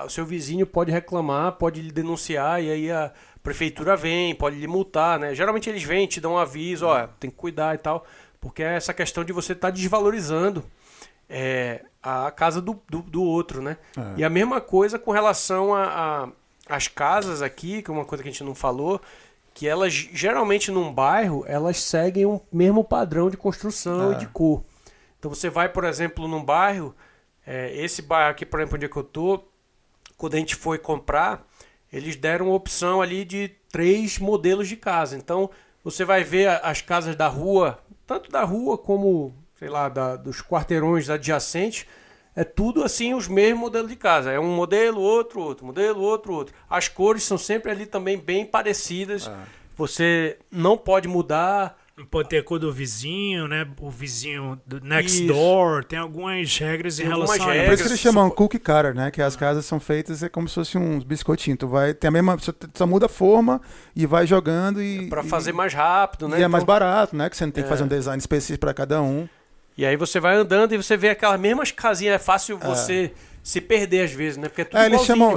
o seu vizinho pode reclamar, pode lhe denunciar e aí a prefeitura vem, pode lhe multar, né? Geralmente eles vêm, te dão um aviso, ó, tem que cuidar e tal, porque é essa questão de você estar desvalorizando a casa do outro, né? E a mesma coisa com relação às casas aqui, que é uma coisa que a gente não falou, que elas, geralmente num bairro, elas seguem um mesmo padrão de construção e de cor. Então você vai, por exemplo, num bairro, esse bairro aqui, por exemplo, onde é que eu tô, quando a gente foi comprar, eles deram uma opção ali de 3 modelos de casa. Então, você vai ver as casas da rua, tanto da rua como, sei lá, dos quarteirões adjacentes, é tudo assim os mesmos modelos de casa. É um modelo, outro modelo, outro. As cores são sempre ali também bem parecidas. Você não pode mudar. Não pode ter a cor do vizinho, né? O vizinho do next Isso. door. Tem algumas regras em Tem relação algumas a É por isso que isso. eles chamam cookie cutter, né? Que as casas são feitas como se fosse uns biscoitinhos. Tu vai, tem a mesma, só muda a forma e vai jogando e... Para fazer mais rápido, né? E é mais Então, barato, né? Que você não tem que fazer um design específico para cada um. e aí você vai andando e você vê aquelas mesmas casinhas. É fácil você se perder às vezes, né? Porque é tudo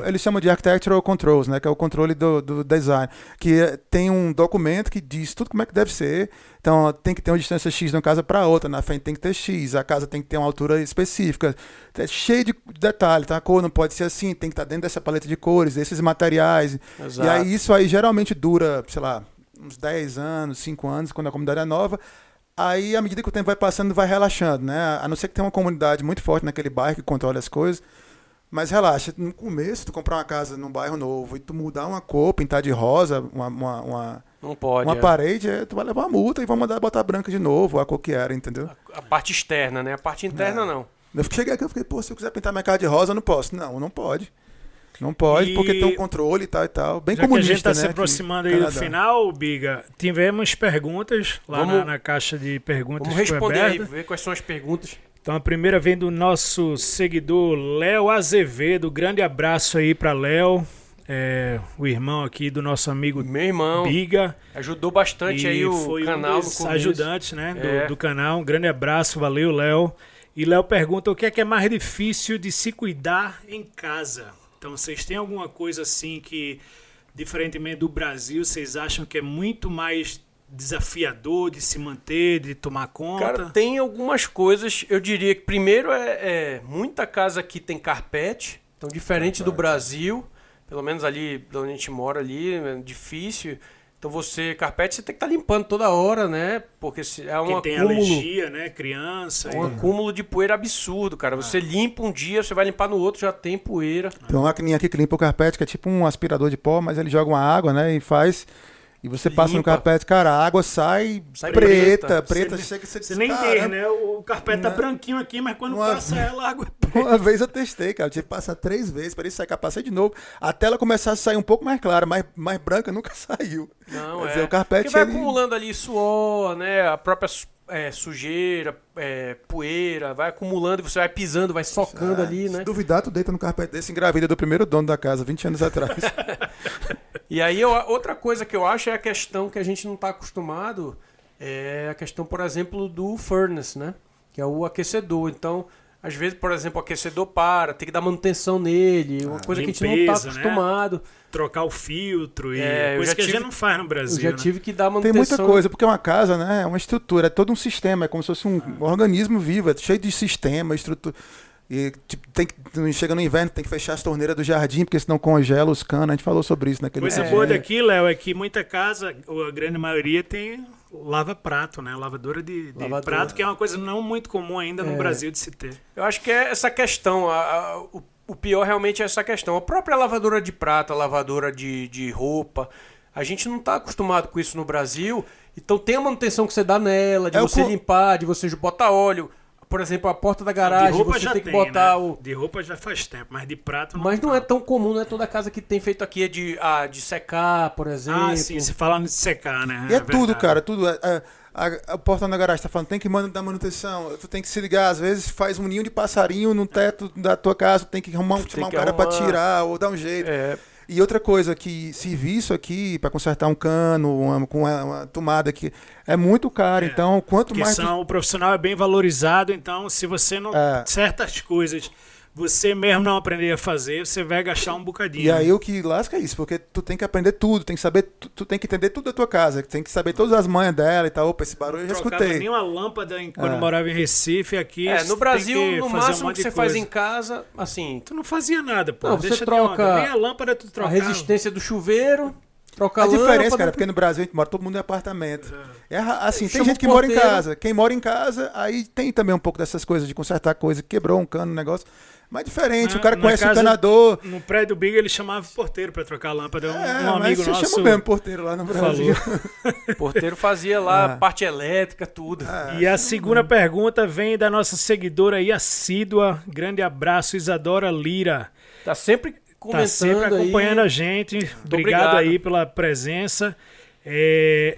Eles chamam de architectural controls, né? Que é o controle do design. Que tem um documento que diz tudo como é que deve ser. Então tem que ter uma distância X de uma casa para outra. Na frente tem que ter X. A casa tem que ter uma altura específica. É cheio de detalhe. Tá? A cor não pode ser assim. Tem que estar dentro dessa paleta de cores, desses materiais. Exato. E aí isso aí geralmente dura, sei lá, uns 10 anos, 5 anos, quando a comunidade é nova. Aí, à medida que o tempo vai passando, vai relaxando, né? A não ser que tenha uma comunidade muito forte naquele bairro que controla as coisas. Mas relaxa, no começo, tu comprar uma casa num bairro novo e tu mudar uma cor, pintar de rosa, Não pode. uma parede, tu vai levar uma multa e vão mandar botar branca de novo, a cor que era, entendeu? A parte externa, né? A parte interna não. Eu cheguei aqui e falei, pô, se eu quiser pintar minha casa de rosa, eu não posso. Não pode. Não pode, porque tem um controle e tal e tal. Bem Já que a comunista, gente está né? se aproximando aqui aí no do Canadá. final, Biga, tivemos perguntas lá na caixa de perguntas. Vamos que foi responder aí, aberta. ver quais são as perguntas. Então a primeira vem do nosso seguidor Léo Azevedo. Grande abraço aí para Léo, o irmão aqui do nosso amigo Meu irmão Biga. ajudou bastante E aí o foi canal um no dos começo. ajudantes, né, É. do canal. Um grande abraço, valeu, Léo. E Léo pergunta o que é mais difícil de se cuidar em casa. Então vocês têm alguma coisa assim que, diferentemente do Brasil, vocês acham que é muito mais desafiador de se manter, de tomar conta? Cara, tem algumas coisas. Eu diria que primeiro muita casa aqui tem carpete, então diferente do Brasil, pelo menos ali onde a gente mora ali, é difícil. Então carpete você tem que estar limpando toda hora, né? Porque é um Quem tem acúmulo, alergia, né? Criança. um acúmulo de poeira absurdo, cara. Você limpa um dia, você vai limpar no outro, já tem poeira. Tem uma maquininha aqui que limpa o carpete, que é tipo um aspirador de pó, mas ele joga uma água, né? E faz... E você passa no Limpa. carpete, cara, a água sai preta. Você nem tem, né? O carpete tá branquinho aqui, mas quando passa ela, a água é preta. Uma vez eu testei, cara, eu tive que passar 3 vezes para ele secar, passei de novo, até ela começar a sair um pouco mais clara, mais branca nunca saiu. Não, Quer dizer, o carpete... Porque vai acumulando ali suor, né? A própria sujeira, poeira, vai acumulando e você vai pisando, vai socando ali, né? Se duvidar, tu deita no carpete desse, engravida do primeiro dono da casa, 20 anos atrás. E aí, outra coisa que eu acho é a questão que a gente não está acostumado, é a questão, por exemplo, do furnace, né? Que é o aquecedor. Então, às vezes, por exemplo, o aquecedor tem que dar manutenção nele, uma coisa que a gente não está acostumado. Né? Trocar o filtro e eu coisa já que a gente não faz no Brasil. Eu já tive que dar manutenção. Tem muita coisa, porque uma casa, né, é uma estrutura, é todo um sistema, é como se fosse um organismo vivo, é cheio de sistema, estrutura. E tipo, chega no inverno, tem que fechar as torneiras do jardim, porque senão congela os canos. A gente falou sobre isso naquele Coisa boa daqui, Léo, é que muita casa, a grande maioria tem lava-prato, né? Lavadora de prato, que é uma coisa não muito comum ainda no Brasil de se ter. Eu acho que é essa questão, o pior realmente é essa questão. A própria lavadora de prato, a lavadora de roupa, a gente não está acostumado com isso no Brasil, então tem a manutenção que você dá nela, de você limpar, de você botar óleo. Por exemplo, a porta da garagem, você tem que botar, né? De roupa já faz tempo, mas de prato não. Mas não é tão comum, não é toda casa que tem feito aqui, de secar, por exemplo. Ah, sim, você fala de secar, né? E é tudo, cara, tudo. A porta da garagem tá falando, tem que dar manutenção, tu tem que se ligar, às vezes faz um ninho de passarinho no teto da tua casa, tu tem que chamar um cara pra tirar ou dar um jeito. E outra coisa, que serviço aqui para consertar um cano, com uma tomada aqui, é muito caro. Então, quanto mais... O profissional é bem valorizado, então se você não... Certas coisas você mesmo não aprender a fazer, você vai gastar um bocadinho. E aí o que lasca é isso, porque tu tem que aprender tudo, tem que saber, tu tem que entender tudo da tua casa, tem que saber todas as manhas dela e tal. Opa, esse barulho eu já escutei. Nem uma lâmpada quando eu morava em Recife, aqui... no Brasil, no máximo que você faz em casa, assim... Tu não fazia nada, pô. Não, você troca... Nem a lâmpada tu troca. A resistência do chuveiro... Troca a diferença, lâmpada, cara, porque no Brasil a gente mora todo mundo em apartamento. Assim, tem gente que mora em casa. Quem mora em casa, aí tem também um pouco dessas coisas de consertar coisa, quebrou um cano, um negócio. Mas diferente, o cara conhece o encanador. No prédio do Big ele chamava o porteiro pra trocar a lâmpada. Um amigo nosso. Você chama mesmo porteiro lá no Brasil. O porteiro fazia lá parte elétrica, tudo. E a segunda pergunta vem da nossa seguidora aí, assídua. Grande abraço, Isadora Lira. Tá sempre comentando, tá sempre acompanhando aí. A gente. Obrigado aí pela presença.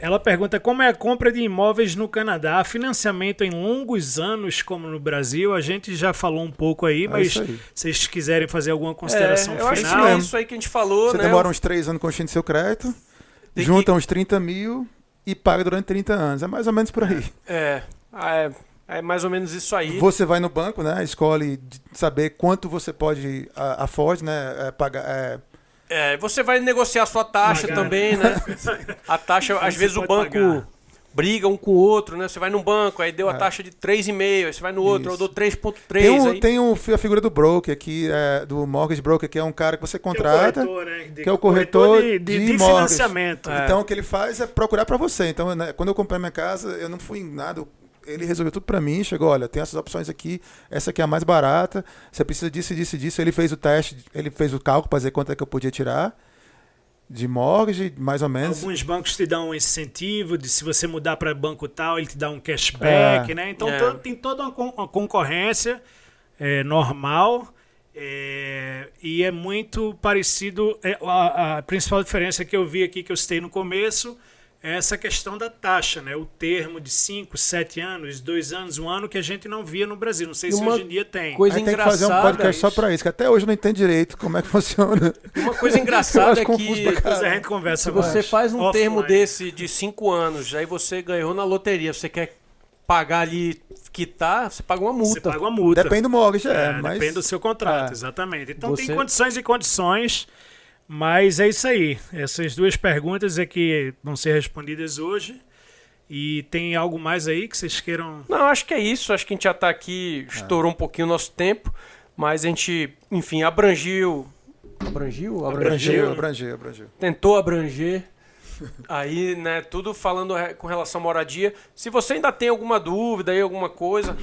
Ela pergunta como é a compra de imóveis no Canadá. Há financiamento em longos anos como no Brasil? A gente já falou um pouco aí, mas se vocês quiserem fazer alguma consideração final... Eu acho que é isso aí que a gente falou, Você demora uns 3 anos construindo seu crédito, junta uns 30 mil e paga durante 30 anos. É mais ou menos por aí. É mais ou menos isso aí. Você vai no banco, né? Escolhe saber quanto você pode afford, né? Pagar... Você vai negociar a sua taxa também, né? A taxa, às vezes o banco briga um com o outro, né? Você vai num banco, aí deu a taxa de 3,5, aí você vai no outro, eu dou 3,3. Tem a figura do broker aqui, do mortgage broker, que é um cara que você contrata, que é o corretor de financiamento. Então o que ele faz é procurar para você. Então, né, quando eu comprei minha casa, eu não fui em nada. Ele resolveu tudo pra mim, chegou, olha, tem essas opções aqui, essa aqui é a mais barata, você precisa disso, disso, disso. Ele fez o teste, ele fez o cálculo para dizer quanto é que eu podia tirar de mortgage, mais ou menos. Alguns bancos te dão um incentivo, de se você mudar para banco tal, ele te dá um cashback, né? Então tem toda uma concorrência normal e é muito parecido. A principal diferença que eu vi aqui, que eu citei no começo, é essa questão da taxa, né? O termo de 5, 7 anos, 2 anos, 1 ano que a gente não via no Brasil. Não sei se hoje em dia tem. Tem que fazer um podcast só pra isso, que até hoje eu não entendo direito como é que funciona. Uma coisa engraçada é que depois a gente conversa se você faz um termo desse de 5 anos, aí você ganhou na loteria, você quer pagar ali, quitar, você paga uma multa. Você paga uma multa. Depende do mortgage, mas... Depende do seu contrato, exatamente. Então tem condições e condições... Mas é isso aí. Essas 2 perguntas é que vão ser respondidas hoje. E tem algo mais aí que vocês queiram... Não, acho que é isso. Acho que a gente já está aqui, estourou um pouquinho o nosso tempo. Mas a gente, enfim, abrangiu. Tentou abranger Aí, né, tudo falando com relação à moradia. Se você ainda tem alguma dúvida aí, alguma coisa,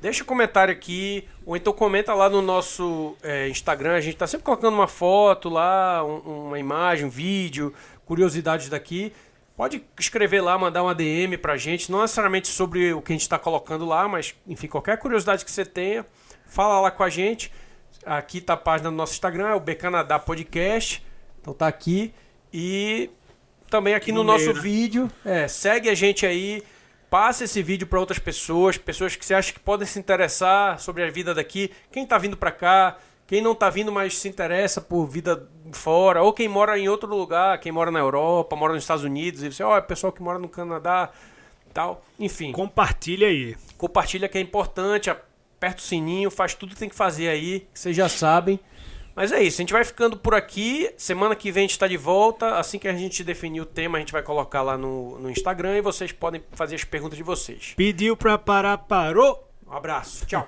deixa um comentário aqui, ou então comenta lá no nosso Instagram. A gente tá sempre colocando uma foto lá, uma imagem, um vídeo, curiosidades daqui. Pode escrever lá, mandar uma DM pra gente, não necessariamente sobre o que a gente tá colocando lá, mas, enfim, qualquer curiosidade que você tenha, fala lá com a gente. Aqui tá a página do nosso Instagram, é o BCanadá Podcast. Então tá aqui. E também aqui no nosso vídeo, segue a gente aí, passa esse vídeo para outras pessoas que você acha que podem se interessar sobre a vida daqui. Quem tá vindo para cá, quem não tá vindo, mas se interessa por vida fora, ou quem mora em outro lugar, quem mora na Europa, mora nos Estados Unidos, e você, é pessoal que mora no Canadá, tal. Enfim. Compartilha aí. Compartilha, que é importante, aperta o sininho, faz tudo que tem que fazer aí, que vocês já sabem. Mas é isso, a gente vai ficando por aqui. Semana que vem a gente está de volta. Assim que a gente definir o tema, a gente vai colocar lá no Instagram e vocês podem fazer as perguntas de vocês. Pediu pra parar, parou. Um abraço, tchau.